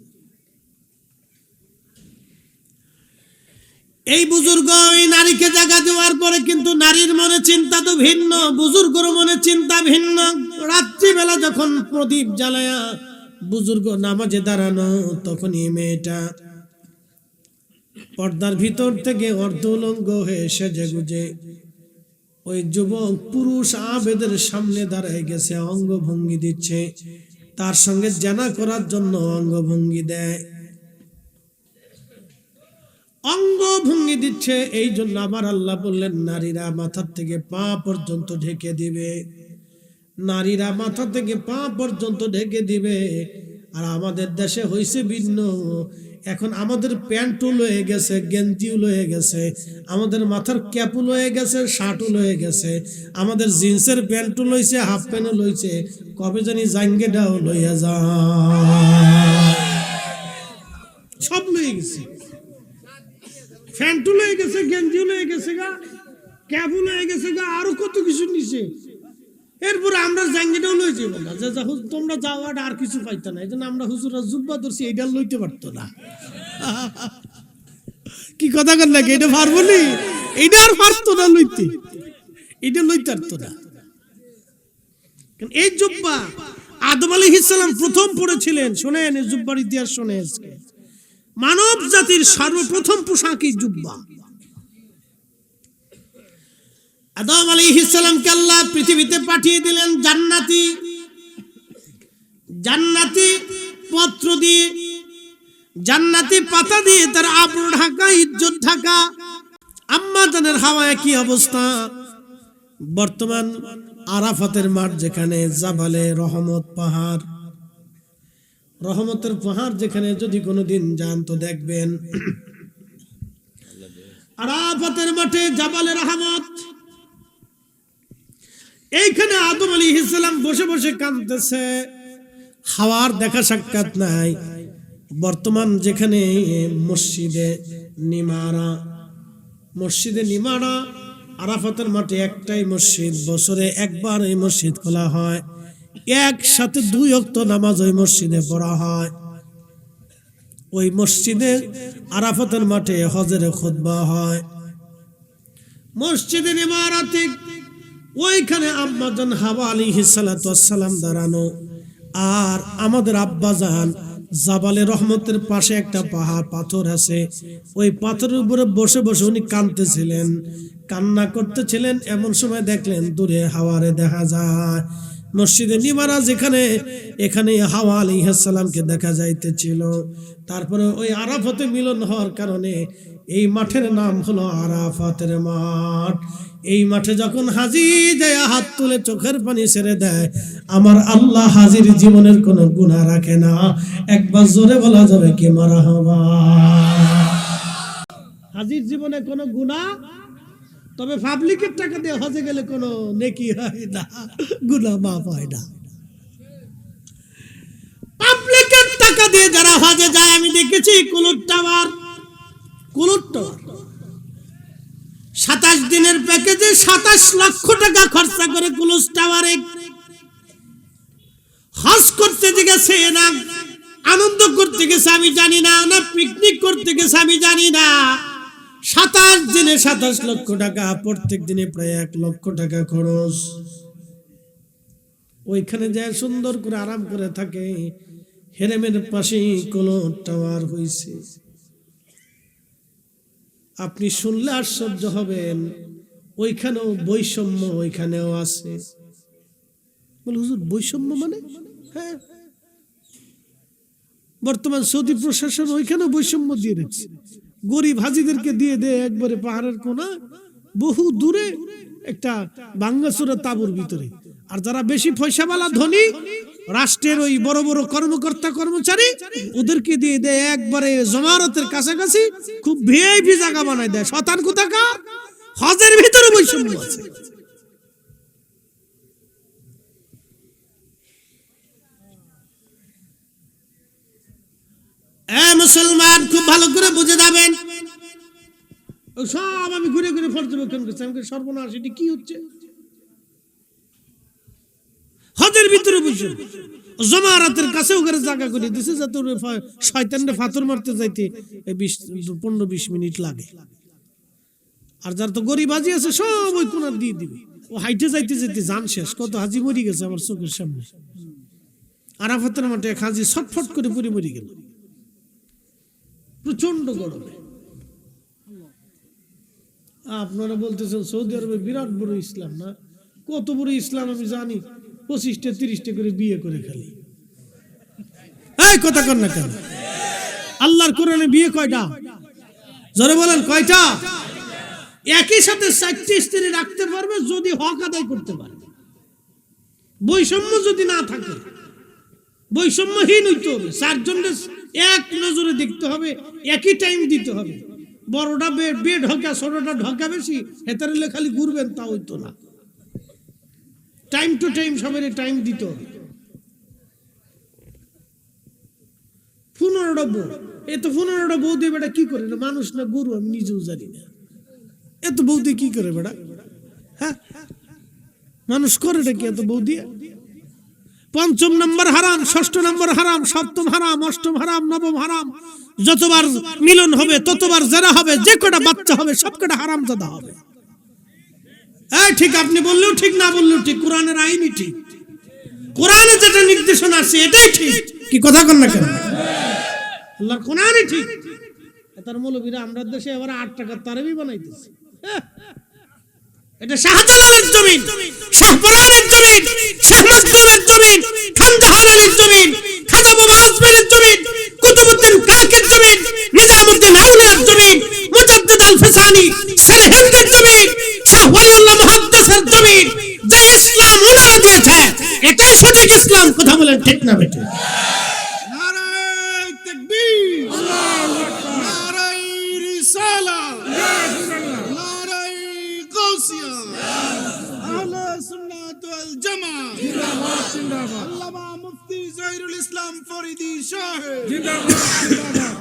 এই বুজুর্গ এই নারীকে জায়গা দেওয়ার পরে কিন্তু নারীর মনে চিন্তা তো ভিন্ন, বুজুর্গর মনে চিন্তা ভিন্ন। রাত্রিবেলা যখন প্রদীপ জ্বালায়া বুজুর্গ নামাজে দাঁড়ানো, তখন এই মেয়েটা পর্দার ভিতর থেকে অর্ধউলঙ্গ হয়ে সেজে গুজে ওই যুবক পুরুষ আবেদের সামনে দাঁড়ায় গেছে, অঙ্গভঙ্গি দিচ্ছে, তার সঙ্গে জানা করার জন্য অঙ্গভঙ্গি দেয়, অঙ্গভঙ্গি দিচ্ছে। এই জন্য আবার আল্লাহ বললেন নারীরা মাথার থেকে পা পর্যন্ত ঢেকে দিবে, নারীরা মাথা থেকে পা পর্যন্ত ঢেকে দিবে। আর আমাদের দেশে হয়েছে ভিন্ন, এখন আমাদের প্যান্টও লয়ে গেছে, গেঞ্জিও লয়ে গেছে, আমাদের মাথার ক্যাপও লয়ে গেছে, শার্টও লয়ে গেছে, আমাদের জিন্সের প্যান্টও লইছে, হাফ প্যান্টও লইছে, কবে জানি জাঙ্গেটাও লইয়া যায়, সব লয়ে গেছে, প্যান্টও লয়ে গেছে, গেঞ্জিও লয়ে গেছে গা, ক্যাপও লয়ে গেছে গা, আরো কত কিছু নিছে। এরপরে আমরা জাঙ্গিটাও লই যাবো না, যে তোমরা যাও আর কিছু পাইতো না, এই জন্য আমরা হুজুরা জুব্বা ধরছি, এইটা লইতে পারতো না। কি কথা কর নাকি, এটা পারবো নি, এইটা আর পারতো না লইতে, এটা লইতে পারতো না। এই জুব্বা আদম আলাইহিস সালাম প্রথম পড়েছিলেন। শোনেন এই জুব্বার ইতিহাস, শোনে আজকে মানব জাতির সর্বপ্রথম পোশাকই জুব্বা। আদম আলাইহিস সালামকে আল্লাহ পৃথিবীতে পাঠিয়ে দিলেন জান্নাতি, জান্নাতি পত্র দিয়ে, জান্নাতি পাতা দিয়ে, তার আবরু ঢাকা, ইজ্জত ঢাকা। আম্মা জানের হাওয়ায় কি অবস্থা, বর্তমান আরাফাতের মাঠ যেখানে, জাবালে রহমত পাহাড়, রহমতের পাহাড় যেখানে যদি কোনোদিন যান তো দেখবেন আরাফাতের মাঠে জাবালে রহমত, এইখানে আদম আলাইহিস সালাম বসে বসে কাঁদতেছে, হাওয়ার দেখা সাক্ষাৎ নাই। বর্তমান যেখানে মসজিদে নিমারা, মসজিদে নিমারা আরাফাতের মাঠে একটাই মসজিদ, বছরে একবার এই মসজিদ খোলা হয়, একসাথে 2 ওয়াক্ত নামাজ ওই মসজিদে পড়া হয়। ওই মসজিদে আরাফাতের মাঠে হজের খুতবা হয়। মসজিদে নিমারাতে ওইখানে আম্মাজান হাওয়া আলাইহিস সালাতু ওয়াস সালাম দাঁড়ানো, আর আমাদের আব্বাজান জাবালে রহমতের পাশে একটা পাহাড় পাথর আছে, ওই পাথরের উপরে বসে বসে উনি কাঁদতেছিলেন, কান্না করতেছিলেন। এমন সময় দেখলেন দূরে হাওয়ারে দেখা যায়, মসজিদে নিমারা যেখানে, এখানে হাওয়া আলাইহিস সালামকে দেখা যাইতেছিল। তারপরে ওই আরাফাতে মিলন হওয়ার কারণে এই মাঠের নাম হলো আরাফাতের মাঠ। এই মাঠে যখন হাজি যায় হাত তুলে চোখের পানি ছেড়ে দেয়, আমার আল্লাহ হাজির জীবনের কোনো গুনাহ রাখে না। একবার জোরে বলা যাবে কি মারহাবা। হাজির জীবনে কোনো গুনাহ, তবে পাবলিকের টাকা দিয়ে হজে গেলে কোনো নেকি হয় না, গুনাহ মাফ হয় না। পাবলিকের টাকা দিয়ে যারা হজে যায়, আমি দেখেছি কুলুট টাওয়ার, কুলুট টাওয়ার 27 দিনের প্যাকেজে 27 লক্ষ টাকা খরচা করে কুলুট টাওয়ারে হজ করতে গেছে, না আনন্দ করতে গেছে আমি জানি না, না পিকনিক করতে গেছে আমি জানি না। 27 দিনে 27 লক্ষ টাকা, প্রত্যেক দিনে প্রায় 1 লক্ষ টাকা খরচ। ওইখানে যায় সুন্দর করে আরাম করে থাকে। হেরেমের পাশে কুলুট টাওয়ার হইছে, আপনি শুনলে আশ্চর্য হবেন। ওইখানেও বৈষম্য, ওইখানেও আছে। বলে হুজুর বৈষম্য মানে? হ্যাঁ, বর্তমান সৌদি প্রশাসন ওইখানেও বৈষম্য দিয়ে রেখেছে। গরিব হাজিদেরকে দিয়ে দেয় একবারে পাহাড়ের কোনা, বহু দূরে একটা ভাঙ্গাচোরা তাঁবুর ভিতরে। আর যারা বেশি পয়সাওয়ালা ধনী, রাষ্ট্রের ওই বড় বড় কর্মকর্তা কর্মচারী, ওদেরকে দিয়ে দেয় একবারে জমারতের কাছাকাছি, খুব ভিআইপি জায়গা বানায় দেয়। শতান কোথাকার, হজের ভিতরে বৈষম্য আছে। মুসলমান খুব ভালো করে বুঝে যাবেন, সব আমি ঘুরে ঘুরে পর্যবেক্ষণ করছি। আমাকে সর্বনাশ, এটি কি হচ্ছে? হজের ভিতরে বসে জমারাতের কাছে ওখানে জায়গা করে দিছে, যাতে শয়তানরে পাথর মারতে যাইতে 15-20 মিনিট লাগে। আর যার তো গরিব আজি আছে, সব ওই কোনার দিয়ে দিবে, ও হাইটে যাইতে যেতে জান শেষ, কত হাজি মরি গেছে আমার চোখের সামনে। আরাফাতের মাঠে এক হাজি ছটফট করে পড়ে মরি গেল প্রচন্ড গরমে। আপনারা বলতেছেন সৌদি আরবে বিরাট বড় ইসলাম, না কত বড় ইসলাম আমি জানি, 25টা 30টা করে বিয়ে করে খালি। এই কথা কর না কেন? আল্লাহর কোরআনে বিয়ে কয়টা? জোরে বলেন কয়টা? একই সাথে 4টি স্ত্রী রাখতে পারবে যদি হক আদায় করতে পারে। বৈষম্য যদি না থাকে, বৈষম্যহীন হইতে হবে, 4 জনের এক নজরে দেখতে হবে, একই টাইম দিতে হবে। বড়টা বেড ঢকা, ছোটটা ঢকা বেশি, হেতারে খালি ঘুরবেন তা হইতো না। টাইম টু টাইম সবাই টাইম দিতে হবে। 15টা বউ, এত 15টা বউ দিয়ে বেটা কি করে? মানুষ না গরু আমি নিজেও জানি না। এত বউ দিয়ে কি করে বেটা? হ্যাঁ, মানুষ করে কি এত বউ দিয়ে? 5ম নম্বর হারাম, 6ষ্ঠ নম্বর হারাম, 7ম হারাম, 8ম হারাম, 9ম হারাম। যতবার মিলন হবে ততবার যারা হবে, যে কটা বাচ্চা হবে সব কটা হারাম জাদা হবে। এই ঠিক, আপনি বললেও ঠিক, না বললেও ঠিক, কোরআনের আইনই ঠিক। কোরআনে যেটা নির্দেশনা আছে এটাই ঠিক। কি কথা কন না কেন? আল্লাহর কোরআনই ঠিক। তার মৌলবীরা আমরা দেশে এবার 8 টাকার তারাবি বানাইতেছে। এটা শাহজালালের জমিন, শাহপরানের জমিন, শাহ মখদুমের জমিন, খান জাহান আলীর জমিন, খাজা বাবা আজমেরের জমিন, কুতুবউদ্দিন কাকের জমিন, নিজামউদ্দিন আউলিয়ার জমিন, মুজাদ্দিদ আল ফিসানি শের হিন্দের জমিন, শাহ ওয়ালিউল্লাহ মুহাদ্দিসের জমিন। যে ইসলাম ওনারা দিয়েছে এটাই সঠিক ইসলাম। কথা বলেন ঠিক না বেঠিক? নারায়ে তাকবীর, আল্লাহু আকবার, নারায়ে রিসালাত, নারায়ে গাউসিয়া, আহলে সুন্নাত ওয়াল জামাত জিন্দাবাদ, জিন্দাবাদ। আল্লামা মুফতি জহিরুল ইসলাম ফরিদী সাহেব জিন্দাবাদ, জিন্দাবাদ।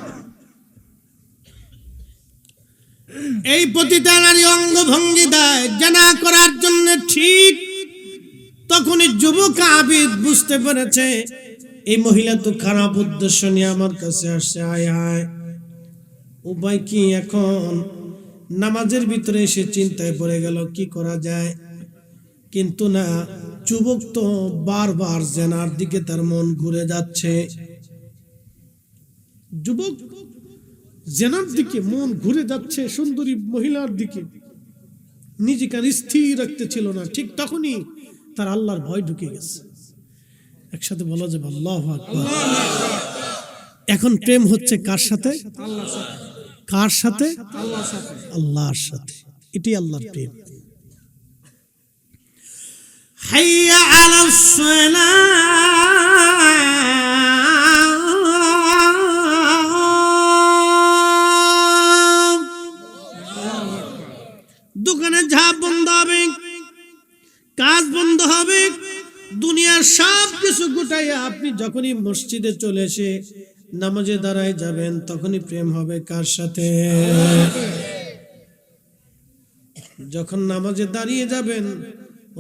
এই পতিতা নারী অঙ্গ ভঙ্গি দেয় জানা করার জন্য, ঠিক তখনই যুবক আবিদ বুঝতে পেরেছে এই মহিলা তো খারাপ উদ্দেশ্য নিয়ে আমার কাছে আসছে। আয় হায়, উপায় কি এখন? নামাজের ভিতরে এসে চিন্তায় পড়ে গেল কি করা যায়। কিন্তু না, যুবক তো বারবার জেনার দিকে তার মন ঘুরে যাচ্ছে। যুবক জেনার দিকে মন ঘুরে যাচ্ছে, সুন্দরী মহিলার দিকে নিজেকে আর স্থির রাখতে ছিল না। ঠিক তখনই তার আল্লাহর ভয় ঢুকে গেছে। একসাথে বলা যাবে আল্লাহু আকবার। এখন প্রেম হচ্ছে কার সাথে? কার সাথে? আল্লাহর সাথে। এটি আল্লাহর প্রেম। হাইয়া আলাস সালাম। দোকানে ঝাঁপ বন্ধ হবে, কাজ বন্ধ হবে, দুনিয়ার সব কিছু গুটাইয়া আপনি যখনই মসজিদে চলে এসে নামাজে দাঁড়ায় যাবেন, তখনই প্রেম হবে কার সাথে? যখন নামাজে দাঁড়িয়ে যাবেন,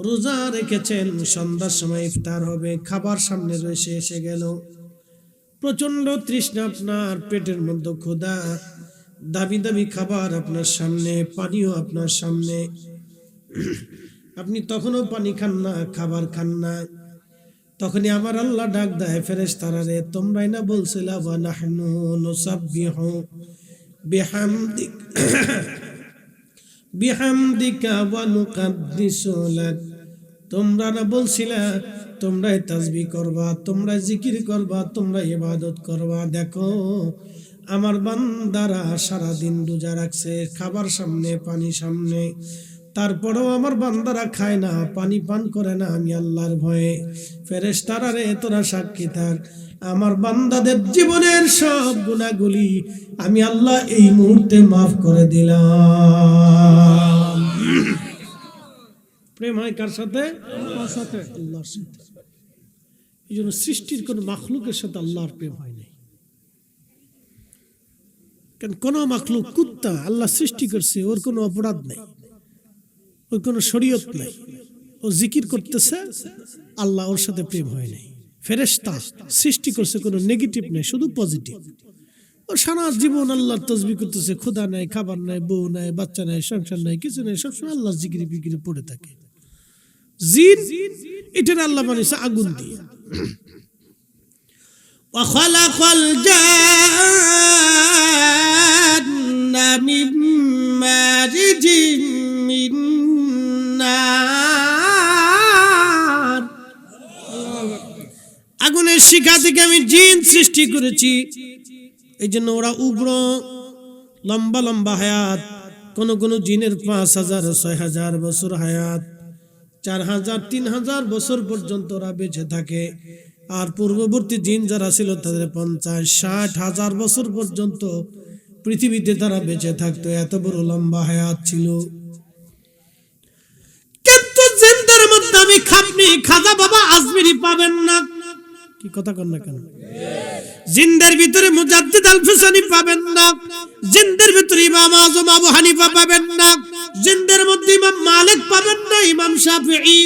রোজা রেখেছেন, সন্ধ্যার সময় ইফতার হবে, খাবার সামনে রয়েছে, এসে গেল, প্রচন্ড তৃষ্ণা, আপনার পেটের মধ্যে ক্ষুধা, দাবি দাবি খাবার আপনার সামনে, পানিও আপনার সামনে, আপনি তখনও পানি খান না, খাবার খান না। তখনই আমার আল্লাহ ডাক দেয় ফেরেশতারা, তোমরাই না বলছিলা ওয়া নাহনু নুসাব্বিহু বিহামদিকা ওয়া নুকাদ্দিসু লাক। তোমরা না বলছিলা তোমরাই তাসবিহ করবা, তোমরা জিকির করবা, তোমরা ইবাদত করবা। দেখো আমার বান্দারা সারা দিন রোজা রাখছে, খাবার সামনে, পানি সামনে, তারপরেও আমার বান্দারা খায় না, পানি পান করে না। আমি আল্লাহর ভয়ে ফেরেশতারা রে তোরা সাক্ষী থাক, আমার বান্দাদের জীবনের সব গুনাহগুলি আমি আল্লাহ এই মুহূর্তে মাফ করে দিলাম। প্রেম হয় কার সাথে? আল্লাহর সাথে। আল্লাহর সাথে। এই জন্য সৃষ্টির কোন মাখলুকের সাথে আল্লাহর প্রেম হয় নাই। কারণ কোন মাখলুক, কুত্তা আল্লাহ সৃষ্টি করছে, ওর কোনো অপরাধ নাই, ওর কোনো শরীয়ত নাই, ও জিকির করতেছে, আল্লাহ ওর সাথে প্রেম হয় নাই। ফেরেশতা সৃষ্টি করছে, কোনো নেগেটিভ নাই, শুধু পজিটিভ। ও সারা জীবন আল্লাহর তাসবিহ করতেছে, ক্ষুধা নাই, খাবার নাই, বউ নাই, বাচ্চা নাই, সংসার নাই, কিছু নাই, সবসময় আল্লাহর জিকিরে বিকিরে পড়ে থাকে। জিন এটার আল্লাহ বানিয়েছে আগুন দিয়ে। وخلق الجن من مارج من نار। আগুনের শিখা থেকে আমি জিন সৃষ্টি করেছি, এই জন্য ওরা উগ্র, লম্বা লম্বা হায়াত। কোন কোন জিনের 5000 6000 বছর হায়াত, 4000 3000 বছর পর্যন্ত ওরা বেঁচে থাকে। আর পূর্ববর্তী জিন যারা ছিল তাদের 50-60 বছর পর্যন্ত পৃথিবীতে তারা বেঁচে থাকতো, এত বড় লম্বা হায়াত ছিল। কিন্তু জিনদের মধ্যে আমি খাজা বাবা আজমিরি পাবেন না। কি কথা কন না কেন? জিনদের ভিতরে মুজাদ্দিদ আল-ফিসানি পাবেন না, জিনদের ভিতরে ইমাম আযম আবু হানিফা পাবেন না, জিনদের মধ্যে ইমাম মালিক পাবেন না, ইমাম শাফিঈ,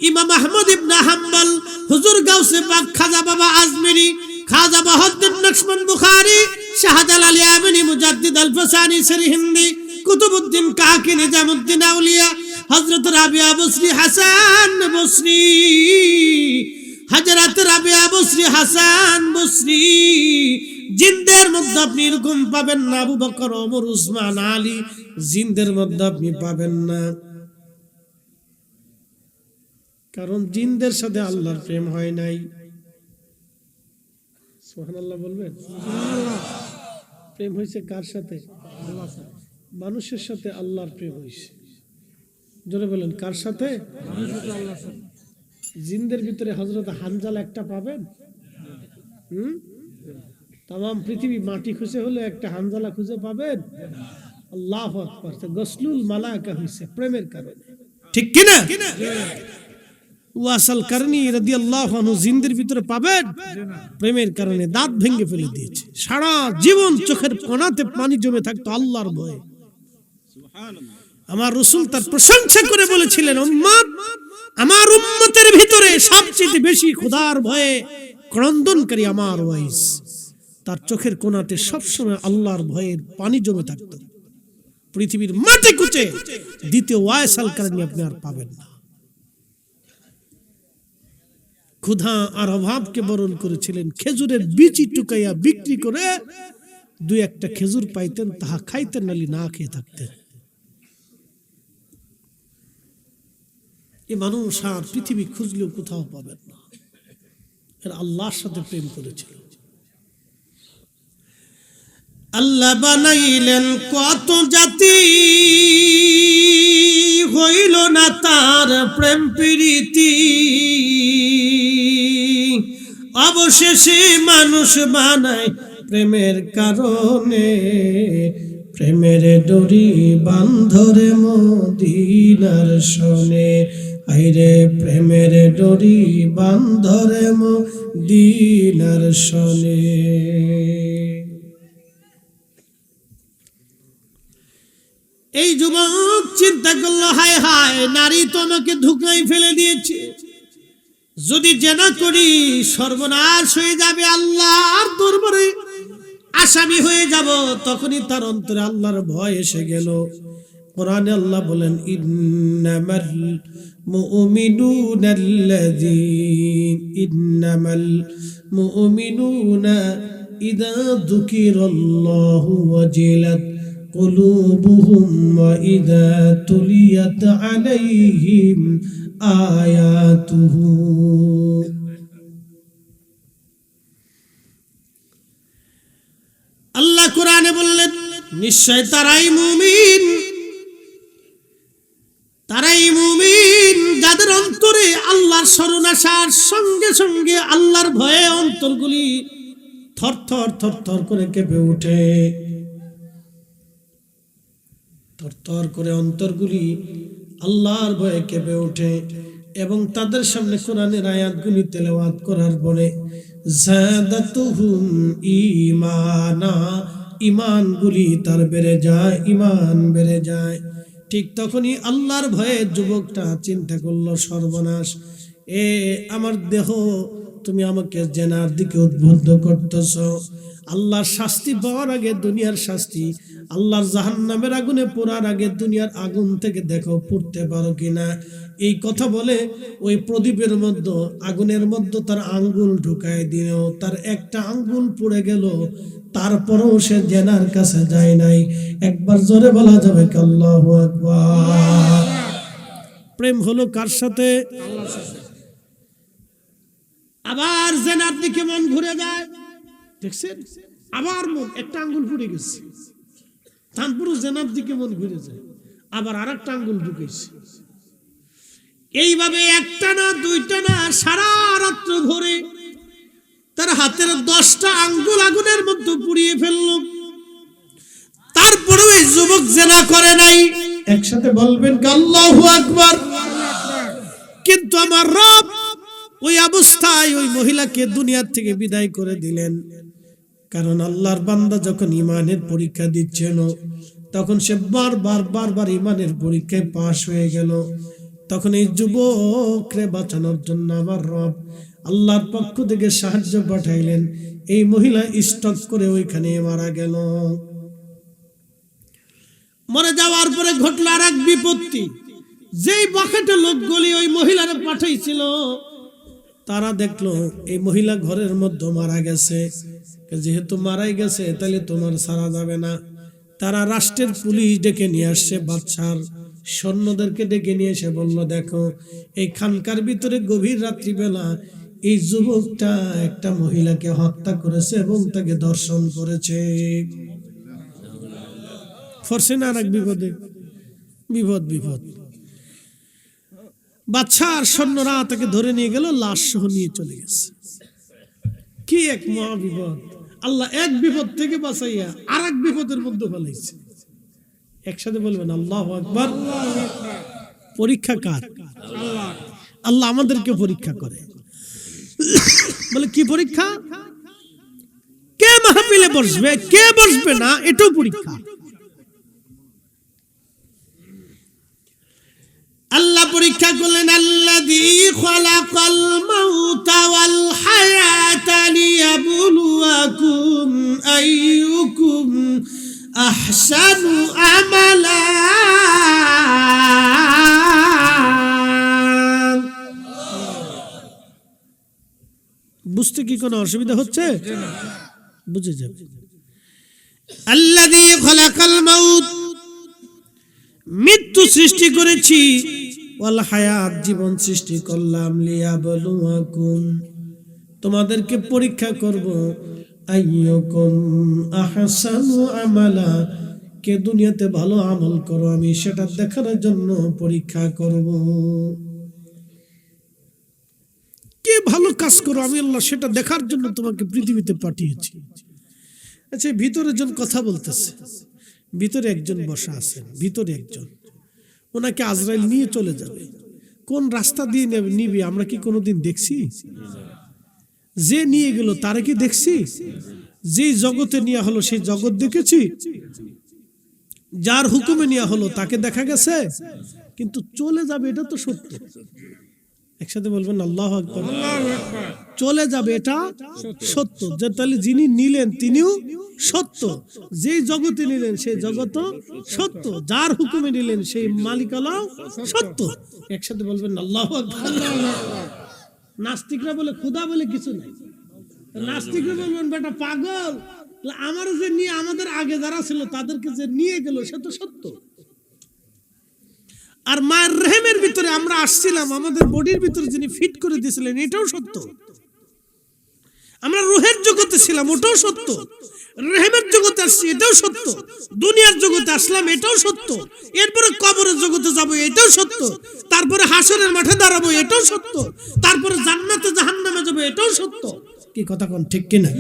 ইমাম আহমদ ইবনে হাম্বল, হুজুর গাউসে পাক খাজা বাবা আজমিরি, খাজা বাহাউদ্দিন নকশবন্দ বুখারী, শাহজালাল ইয়ামানি, মুজাদ্দিদ আল-ফিসানি সিরহিন্দি, কুতুবউদ্দিন কাকি, নিজামউদ্দিন আউলিয়া, হযরত রাবিয়া বসরি, হাসান বসরি, হযরত রাবিয়া বসরি, হাসান বসরি। জিনদের মধ্যে আপনি এরকম পাবেন না আবু বকর, ওমর, উসমান, আলী, জিনদের মধ্যে আপনি পাবেন না। কারণ জিনদের সাথে আল্লাহর প্রেম হয় নাই। সুবহানাল্লাহ বলবেন। প্রেম হয়েছে কার সাথে? মানুষের সাথে আল্লাহর প্রেম হয়েছে। জোরে বলেন, কার সাথে? জিনদের ভিতরে হযরত হানজালা একটা পাবেন? তাম পৃথিবী মাটি খুঁজে হলে একটা হানজালা খুঁজে পাবেন? আল্লাহু আকবার। গসলুল মালায়েকা হয়েছে প্রেমের কারণে, ঠিক কিনা? ওয়াসাল কারনি রাদিয়াল্লাহু আনহু জিনদের ভিতরে পাবেন প্রেমের কারণে, দাঁত ভেঙে ফেলে দিয়েছে। সারা জীবন চোখের কোণাতে পানি জমে থাকতো আল্লাহর ভয়ে। আমার রাসূল তার প্রশংসা করে বলেছিলেন, উম্মত, আমার উম্মতের ভিতরে সবচেয়ে বেশি খোদার ভয়ে ক্রন্দনকারী আমার ওয়াইস। তার চোখের কোণাতে সবসময় আল্লাহর ভয়ের পানি জমে থাকতো। পৃথিবীর মাটি কুচে দ্বিতীয় ওয়াসাল কারনি আপনি আর পাবেন না। ক্ষুধা আর অভাবকে বরণ করেছিলেন, খেজুরের বীজই টুকাইয়া বিক্রি করে 2-1টা খেজুর পাইতেন, তাহা খাইতেন, নালি না খেয়ে থাকতেন। এ মানুষ আর পৃথিবী খুঁজলেও কোথাও পাবেন না। এরা আল্লাহর সাথে প্রেম করেছিল। আল্লাহ বানাইলেন কত জাতি, হইল না তার প্রেম প্রীতি। অবশেষে মানুষ বানায় প্রেমের কারণে, প্রেমের ডোরি বান্ধরে মদিনার শোনে। আইরে প্রেমের ডোরি বান্ধরে মদিনার শোনে। এই যুবক চিন্তা করলো, হায় হায়, নারী তো আমাকে ধোঁকায় ফেলে দিয়েছে। যদি জেনা করি সর্বনাশ হয়ে যাবে, আল্লাহর দরবারে আসামি হয়ে যাব। তখনই তার অন্তরে আল্লাহর ভয় এসে গেল। কোরআনে আল্লাহ বলেন, ইন্নামাল মুমিনুনা ইযা যুকিরাল্লাহু ওয়াজিলাত কুলুবুহুম ওয়া ইযা তুলিয়াত আলাইহিম আয়াতুহু। আল্লাহ কোরআনে বললেন, নিশ্চয় তারাই মুমিন, যাদের অন্তরে আল্লাহর স্মরণ আসার সঙ্গে সঙ্গে আল্লাহর ভয়ে অন্তরগুলি থরথর থরথর করে কেঁপে ওঠে। থরথর করে অন্তরগুলি আল্লাহর ভয়ে কেঁপে ওঠে। এবং তাদের সামনে কোরআনের আয়াতগুলি তেলাওয়াত করার পরে যাদাতুহুম ঈমানা, ঈমানগুলি তার বেড়ে যায়, ঈমান বেড়ে যায়। ঠিক তখনই আল্লাহর ভয়ে যুবকটা চিন্তা করলো, সর্বনাশ, আমার দেহ তুমি আমাকে জেনার দিকে উদ্বুদ্ধ করতেছো। আল্লাহর শাস্তি পাওয়ার আগে দুনিয়ার শাস্তি, আল্লাহর জাহান্নামের আগুনে পোড়ার আগে দুনিয়ার আগুন থেকে দেখো পুড়তে পারো কিনা। এই কথা বলে ওই প্রদীপের মধ্যে, আগুনের মধ্যে তার আঙ্গুল ঢুকায় দিল, তার একটা আঙ্গুল পুড়ে গেল, তারপরেও সে জেনার কাছে যায় নাই। একবার জোরে বলা যাবে কি আল্লাহু আকবার। প্রেম হলো কার সাথে? আবার জেনার দিকে মন ঘুরে যায়, দেখছেন, আবার মন একটা আঙ্গুল পুড়ে গেছে, তারপর জেনার দিকে মন ঘুরে যায়, আবার আর একটা আঙ্গুল ঢুকেছে। এইভাবে একটা না দুইটা না, সারা রাত্র ধরে তার হাতের 10টা আঙ্গুল আগুনের মধ্যে পুড়িয়ে ফেলল। তারপরেও এই যুবক জেনা করে নাই। একসাথে বলবেন আল্লাহু আকবার। কিন্তু আমার রব ওই অবস্থায় ওই মহিলাকে দুনিয়ার থেকে বিদায় করে দিলেন। কারণ আল্লাহর বান্দা যখন ইমানের পরীক্ষা দিচ্ছেন, তখন সে বারবার ইমানের পরীক্ষায় পাশ হয়ে গেল। তখন এই যুবককে বাঁচানোর জন্য আমার রব আল্লাহর পক্ষ থেকে সাহায্য পাঠাইলেন। এই মহিলা স্টক করে ওইখানে মারা গেল। মরে যাওয়ার পরে ঘটল আর এক বিপত্তি। যেই বাকেটে লোকগুলি ওই মহিলারে পাঠাইছিল, তারা দেখলো এই মহিলা ঘরের মধ্যে মারা গেছে। যেহেতু মারাই গেছে, তাহলে তোমার ছাড়া যাবে না। তারা রাষ্ট্রের পুলিশ ডেকে নিয়ে আসছে, বাদশার সৈন্যদেরকে ডেকে নিয়ে এসে বলল, দেখো এই খানকার ভিতরে গভীর রাত্রিবেলা এই যুবকটা একটা মহিলাকে হত্যা করেছে এবং তাকে ধর্ষণ করেছে। ফরসে না আর এক বিপদে বিপদ। বাদশার সৈন্যরা তাকে ধরে নিয়ে গেল, লাশ সহ নিয়ে চলে গেছে। কি এক মহা বিপদ! আল্লাহ এক বিপদ থেকে বাঁচাইয়া আর এক বিপদের মধ্যে ফেলাইছে। একসাথে বলবেন আল্লাহু আকবার। পরীক্ষা কার? আল্লাহ আমাদেরকে পরীক্ষা করে। বলে কি পরীক্ষা? কে মাহফিলে বসবে, কে বসবে না, এটাও পরীক্ষা। আল্লাহ পরীক্ষা করলেন, আল্লাযী খালাকাল মাউতা ওয়াল হায়াতা লিয়াবলুয়াকুম আইয়ুকুম আহসানু আমালা। বুঝতে কি কোনো অসুবিধা হচ্ছে? বুঝে যাবে। আল্লাযী খালাকাল মাউত, মৃত্যু সৃষ্টি করেছি, ওয়াল হায়াত, জীবন সৃষ্টি করলাম, লিয়াবলুয়াকুম, তোমাদেরকে পরীক্ষা করব, আইয়ুকুম আহসানু আমালা, কে দুনিয়াতে ভালো আমল করো আমি সেটা দেখার জন্য পরীক্ষা করব। কে ভালো কাজ করো আমি আল্লাহ সেটা দেখার জন্য তোমাকে পৃথিবীতে পাঠিয়েছি। আচ্ছা, ভিতরে জন কথা বলতেছে, ভিতরে একজন বসা আছেন, ভিতরে একজন, ওনাকে আজরাইল নিয়ে চলে যাবে। কোন রাস্তা দিয়ে নিবি আমরা কি কোনোদিন দেখছি? যে নিয়ে গেল তারে কি দেখছি? যে জগতে নিয়ে হলো সেই জগৎ দেখেছি? যার হুকুমে নিয়ে হলো তাকে দেখা গেছে? কিন্তু চলে যাবে এটা তো সত্য। একসাথে বলবেন আল্লাহু আকবার। চলে যাবে এটা সত্য। যে তাহলে যিনি নিলেন তিনিও সত্য, যেই জগতে নিলেন সেই জগৎ সত্য, যার হুকুমে নিলেন সেই মালিকালাও সত্য। একসাথে বলবেন আল্লাহু আকবার। নাস্তিকরা বলে খোদা বলে কিছু নাই। নাস্তিকরা বলবেন বেটা পাগল, আমার যে নিয়ে আমাদের আগে যারা ছিল তাদেরকে যে নিয়ে গেল সে তো সত্য। আর মায়ের রেহেমের ভিতরে আমরা আসছিলাম, আমাদের বডির ভিতরে যিনি ফিট করে দিয়েছিলেন এটাও সত্য। আমরা রুহের জগতে ছিলাম, ওটাও সত্য। রেহেমের জগতে আসছি, এটাও সত্য। দুনিয়ার জগতে আসলাম, এটাও সত্য। এরপরে কবরের জগতে যাব, এটাও সত্য। তারপরে হাসরের মাঠে দাঁড়াবো, এটাও সত্য। তারপরে জান্নাতে জাহান্নামে যাব, এটাও সত্য। কি কথা কোন ঠিক কিনা?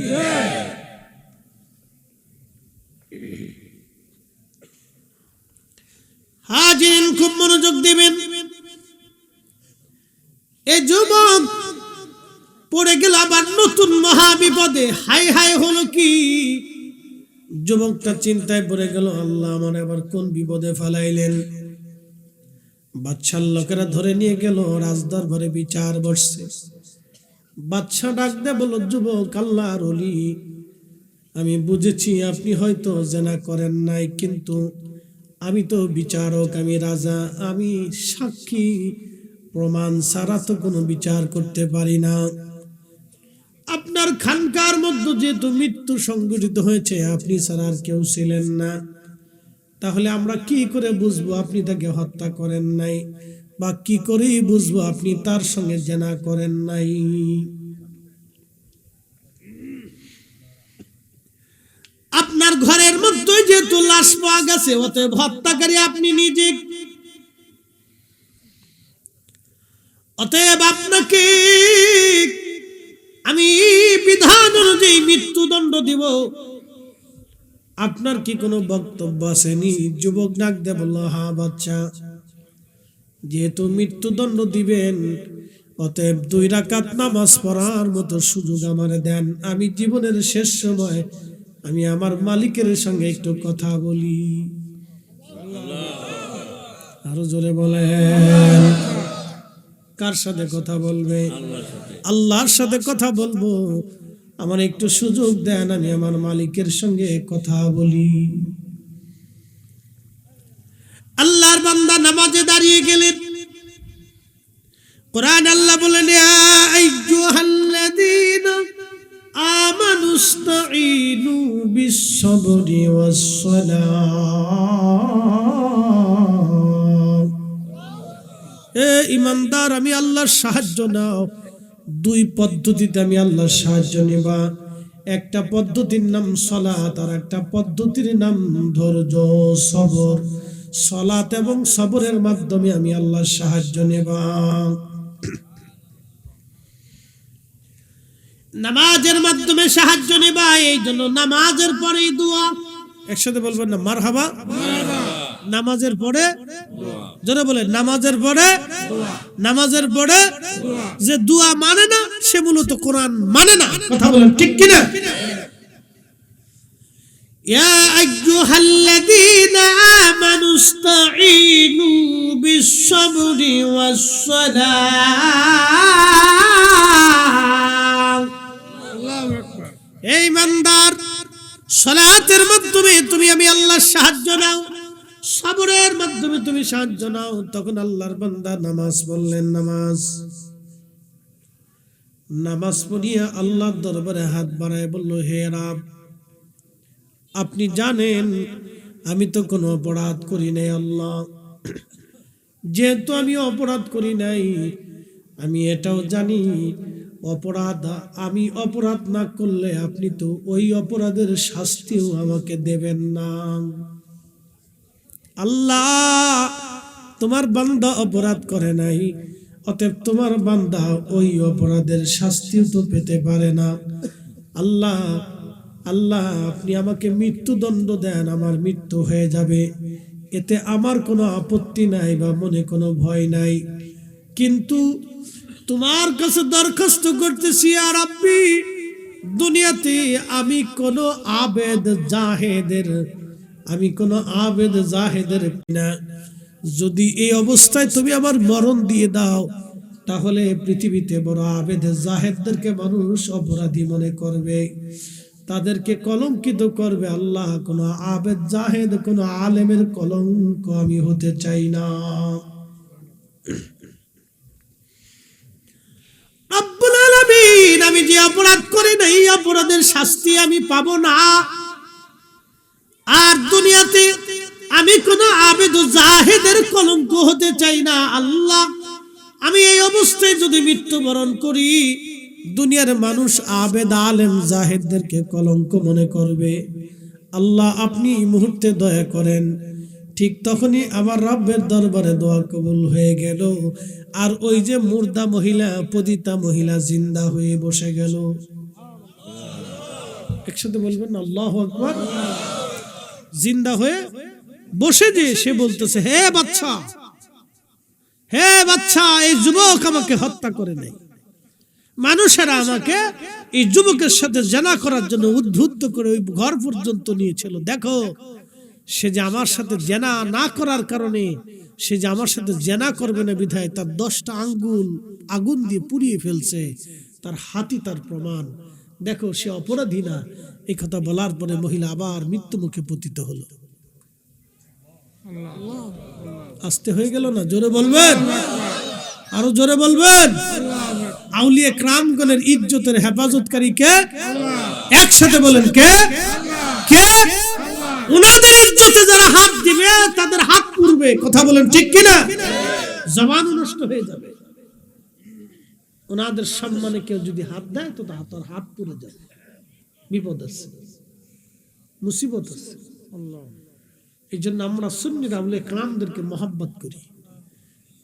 হাজিরিন খুব মনোযোগ দিবেন। এই যুবক পড়ে গেল আবার নতুন মহা বিপদে। হাই হাই হলো কি! যুবকটা চিন্তায় পড়ে গেল, আল্লাহ আমার আবার কোন বিপদে ফেলাইলেন। বাদশার লোকেরা ধরে নিয়ে গেল, রাজদরবারে বিচার বসছে। বাদশা ডাক দে বলল, যুবক আল্লাহর ওলি, আমি বুঝেছি আপনি হয়তো জেনা করেন নাই, কিন্তু আমি তো বিচারক, আমি রাজা, আমি সাক্ষী প্রমাণ ছাড়া তো কোনো বিচার করতে পারি না। আপনার খানকার মধ্যে যেহেতু মৃত্যু সংঘটিত হয়েছে, আপনি ছাড়া আর কেউ ছিলেন না, তাহলে আমরা কি করে বুঝবো আপনি তাকে হত্যা করেন নাই, বা কি করেই বুঝবো আপনি তার সঙ্গে জেনা করেন নাই? আপনার ঘরের মধ্যে যেহেতু লাশ পাওয়া গেছে, অতএব হত্যাকারী আপনি নিজে। অতএব আপনাকে আমি বিধান অনুযায়ী মৃত্যুদণ্ড দিব। আপনার কি কোনো বক্তব্য আসেনি? যুবক ডাক দিয়ে বলল, হ্যাঁ বাচ্চা, যেহেতু মৃত্যুদণ্ড দিবেন, অতএব 2 রাকাত নামাজ পড়ার মতো সুযোগ আমারে দেন। আমি জীবনের শেষ সময় আমি আমার মালিকের সঙ্গে একটু কথা বলি। আরো জোরে বলেন। কার সাথে কথা বলবে? আল্লাহর সাথে কথা বলবো। আমার একটু সুযোগ দেন, আমি আমার মালিকের সঙ্গে কথা বলি। আল্লাহর বান্দা নামাজে দাঁড়িয়ে গেলেন। কোরআন আল্লাহ বলেন, ইয়া আইয়ুহাল্লাযীনা আমানুস্তাঈনু বিস-সাবরি ওয়াস-সালাহ। এ ঈমানদার, আমি আল্লাহর সাহায্য নাও। 2 পদ্ধতিতে আমি আল্লাহর সাহায্য নেবা। একটা পদ্ধতির নাম সালাত, আর একটা পদ্ধতির নাম ধৈর্য, সবর। সালাত এবং সবরের মাধ্যমে আমি আল্লাহর সাহায্য নেবা। নামাজের মাধ্যমে সাহায্য নেবা, এই জন্য নামাজের পরেই দোয়া। একসাথে বলবেন না, মারহাবা। নামাজের পরে জোরে বলেন, নামাজের পরে নামাজের পরে যে দোয়া মানে না, সে মূলত কোরআন মানে না। কথা বলেন ঠিক কিনা? ইয়া আইয়ুহাল্লাযীনা আমানুস্তাঈনু বিস-সাবরি ওয়াস-সালাহ। আল্লাহু আকবার। এই ইমানদার, সালাতের মাধ্যমে তুমি আমি আল্লাহর সাহায্য নাও, সবরের মাধ্যমে তুমি সাহায্য নাও। তখন আল্লাহর বান্দা নামাজ পড়লেন। নামাজ পড়িয়া আল্লাহর দরবারে হাত বাড়ায় বলল, হে রব, আপনি জানেন আমি তো কোনো অপরাধ করি নাই। আল্লাহ, যেহেতু আমি অপরাধ করি নাই, আমি এটাও জানি আমি অপরাধ না করলে আপনি তো ওই অপরাধের শাস্তিও আমাকে দেবেন না। আল্লাহ, তোমার বান্দা অপরাধ করে নাই, অতএব তোমার বান্দা ওই অপরাধের শাস্তিও তো পেতে পারে না। আল্লাহ, আপনি আমাকে মৃত্যুদণ্ড দেন, আমার মৃত্যু হয়ে যাবে, এতে আমার কোনো আপত্তি নাই বা মনে কোনো ভয় নাই। কিন্তু তোমার কাছে দরখাস্ত করতেছি, আর আপনি দুনিয়াতে আমি কোনো আবেদ জাহেদের না, যদি এই অবস্থায় তুমি আমার মরণ দিয়ে দাও, তাহলে পৃথিবীতে বড় আবেদ জাহেদদেরকে মানুষ অপরাধী মনে করবে, তাদেরকে কলঙ্কিত করবে। আল্লাহ, কোন আবেদ জাহেদ, কোন আলেমের কলঙ্ক আমি হতে চাই না। রব্বুল আলামিন, আমি যে অপরাধ করি না, এই অপরাধের শাস্তি আমি পাবো না। আর দুনিয়াতে আমি কোন আবেদ জাহেদের কলঙ্ক হতে চাই না। আল্লাহ, আমি এই অবস্থায় যদি মৃত্যুবরণ করি, দুনিয়ার মানুষ আবেদ আলেম জাহেদদেরকে কলঙ্ক মনে করবে। আল্লাহ, আপনি এই মুহূর্তে দয়া করেন। ঠিক তখনই আমার রব্বের দরবারে দোয়া কবুল হয়ে গেল, আর ওই যে মুর্দা মহিলা, পতিতা মহিলা জিন্দা হয়ে বসে গেল। একসাথে বলবেন আল্লাহু আকবার। জিন্দা হয়ে বসে যে সে বলতেছে, হে বাচ্চা, এই যুবক আমাকে হত্যা করে নাই। মানুষেরা আমাকে এই যুবকের সাথে জেনা করার জন্য উদ্বুদ্ধ করে ওই ঘর পর্যন্ত নিয়েছিল। দেখো, সে যে আমার সাথে জেনা না করার কারণে, সে যে আমার সাথে জেনা করবে না বিধায় তার 10টা আঙ্গুল আগুন দিয়ে পুড়িয়ে ফেলছে। তার হাতই তার প্রমাণ। দেখো সে অপরাধী না। এই কথা বলার পরে মহিলা আবার মৃত্যু মুখে পতিত হলো। আস্তে হয়ে গেল না? জোরে বলবেন, আরো জোরে বলবেন। আউলিয়া কিরামগণের ইজ্জতের হেফাজতকারী কে? একসাথে বলেন কে? কে? উনাদের ইজ্জতে যারা হাত দিবে তাদের হাত পুড়বে। কথা বলেন ঠিক কিনা? জবান নষ্ট হয়ে যাবে। ওনাদের সম্মানে কেউ যদি হাত দেয় তো তার হাত পুড়ে যাবে। বিপদ আছে, মুসিবত আছে। এই জন্য আমরা সুন্নিরা আউলিয়া কিরামদেরকে মহব্বত করি।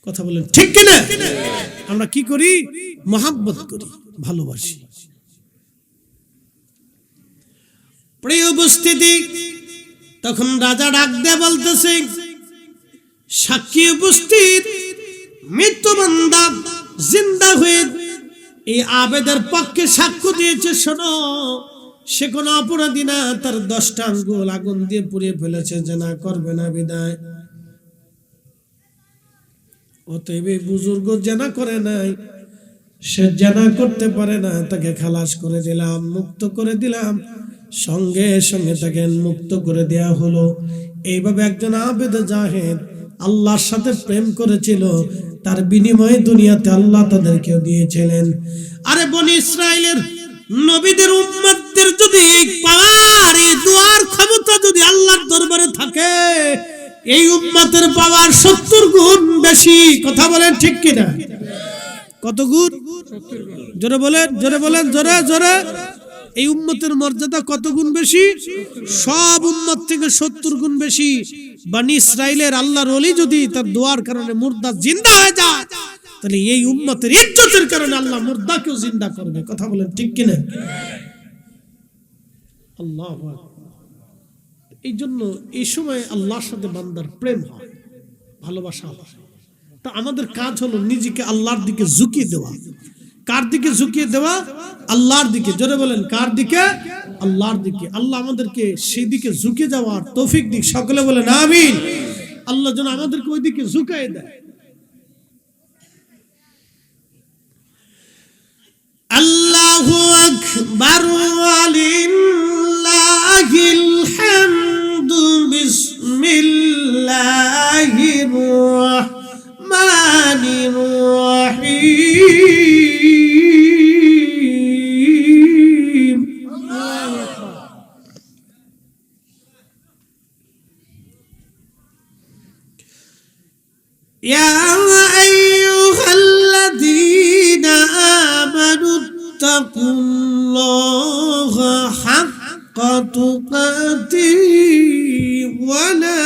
কথা বলেন ঠিক কিনা? আমরা কি করি? মহব্বত করি, ভালোবাসি। প্রিয় উপস্থিতি, তখন রাজা ডাক দিয়ে বলতেছে, সাক্ষী উপস্থিত, মৃত্যু বান্দা জিন্দা হয়ে এই আবেদের পক্ষে সাক্ষ্য দিয়েছে। শোনো, সে কোনো অপরাধী না, তার 10টা আঙ্গুল আগুন দিয়ে পুড়িয়ে ফেলেছে, জেনা করবে না বিদায়। অতএব এই বুজুর্গ জেনা করে নাই, সে জেনা করতে পারে না, তাকে খালাস করে দিলাম, মুক্ত করে দিলাম। সঙ্গে সঙ্গে তাকে মুক্ত করে দেয়া হলো। এইভাবে একজন আবেদ জাহেদ আল্লাহর সাথে প্রেম করেছিল, তার বিনিময়ে দুনিয়াতে আল্লাহ তাদেরকেও দিয়েছিলেন। আরে বনি ইসরাইলের নবীদের উম্মতদের যদি পাওয়ার, এই দুয়ার ক্ষমতা যদি আল্লাহর দরবারে থাকে, এই উম্মতের পাওয়ার 70 গুণ বেশি। কথা বলেন ঠিক কিনা? কত গুণ? জোরে বলেন, জোরে বলেন, জোরে জোরে। এই উম্মতের মর্যাদা কত গুণ বেশি? সব উম্মত থেকে 70 গুণ বেশি। বনি ইসরাইলের আল্লাহর ওলি যদি তার দোয়ার কারণে মুর্দা জিন্দা হয়ে যায়, তাহলে এই উম্মতের ইজ্জতের কারণে আল্লাহ মুর্দাকেও জিন্দা করবে। কথা বলেন ঠিক কিনা? আল্লাহু আকবার। এই জন্য এই সময় আল্লাহর সাথে বান্দার প্রেম হয়, ভালোবাসা হয়। তা আমাদের কাজ হলো নিজেকে আল্লাহর দিকে ঝুঁকিয়ে দেওয়া। কার দিকে ঝুঁকিয়ে দেওয়া? আল্লাহর দিকে। জোরে বলেন, কার দিকে? আল্লাহর দিকে। আল্লাহ আমাদেরকে সেই দিকে ঝুঁকে যাওয়ার তৌফিক দিক। সকলে বলেন আমিন। আল্লাহ যেন আমাদেরকে ওই দিকে ঝুঁকায় দেয়। আল্লাহু আকবার, ওয়ালিল্লাহিল হামদু, বিসমিল্লাহির রাহমানির রাহিম। ইয়া আইয়ুহাল্লাযীনা আমানু ইত্তাকুল্লাহা হাক্কা তুকাতিহি ওয়া লা,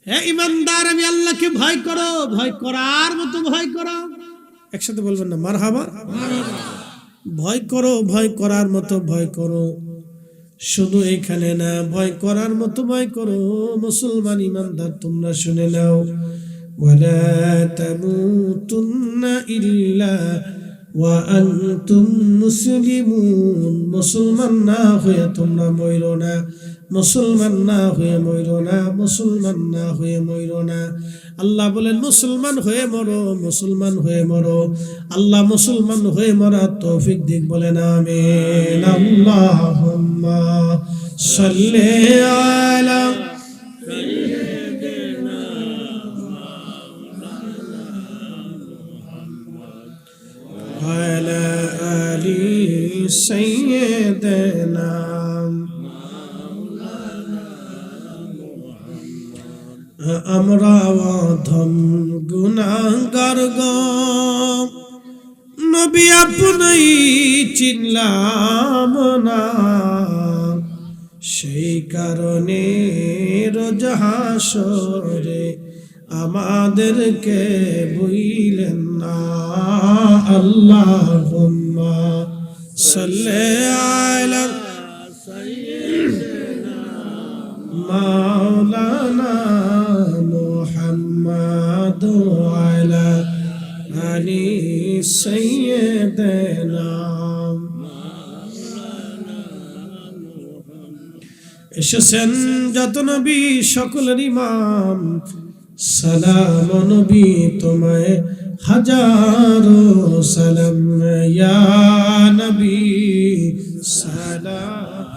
হে ঈমানদার, আমি আল্লাহকে ভয় করো, ভয় করার মতো ভয় করো। একসাথে বলবেন না? মারহাবা। ভয় করো, ভয় করার মতো ভয় করো। শুধু এখানে না, ভয় করার মতো ভয় করো। মুসলমান ঈমানদার তোমরা শুনে নাও, ওয়ালা তামুতুন্না ইল্লা ওয়া আনতুম মুসলিমুন। মুসলমান না হয়ে তোমরা মরো না, মুসলমান না হয়ে মরো না, মুসলমান না হয়ে মরো না। আল্লাহ বলেন মুসলমান হয়ে মরো, মুসলমান হয়ে মরো। আল্লাহ মুসলমান হয়ে মরার তৌফিক দিক। বলেন আমিন। আল্লাহুম্মা সাল্লি আলা আলা আলি সাইয়্যিদিনা। আমরা অধম গুনাহগার গো, নবী আপনি চিনলাম না, সেই কারণে রোজ হাসরে আমাদেরকে ভুলিলেন না। আল্লাহুম্মা সাল্লি আলা মাওলানা মুহাম্মদ আলা আলি সাইয়্যিদিনা। এসেছেন যত নবী সকলের ইমাম, সালাম নবী তোমায় হাজারো সালাম ইয়া নবী সালাম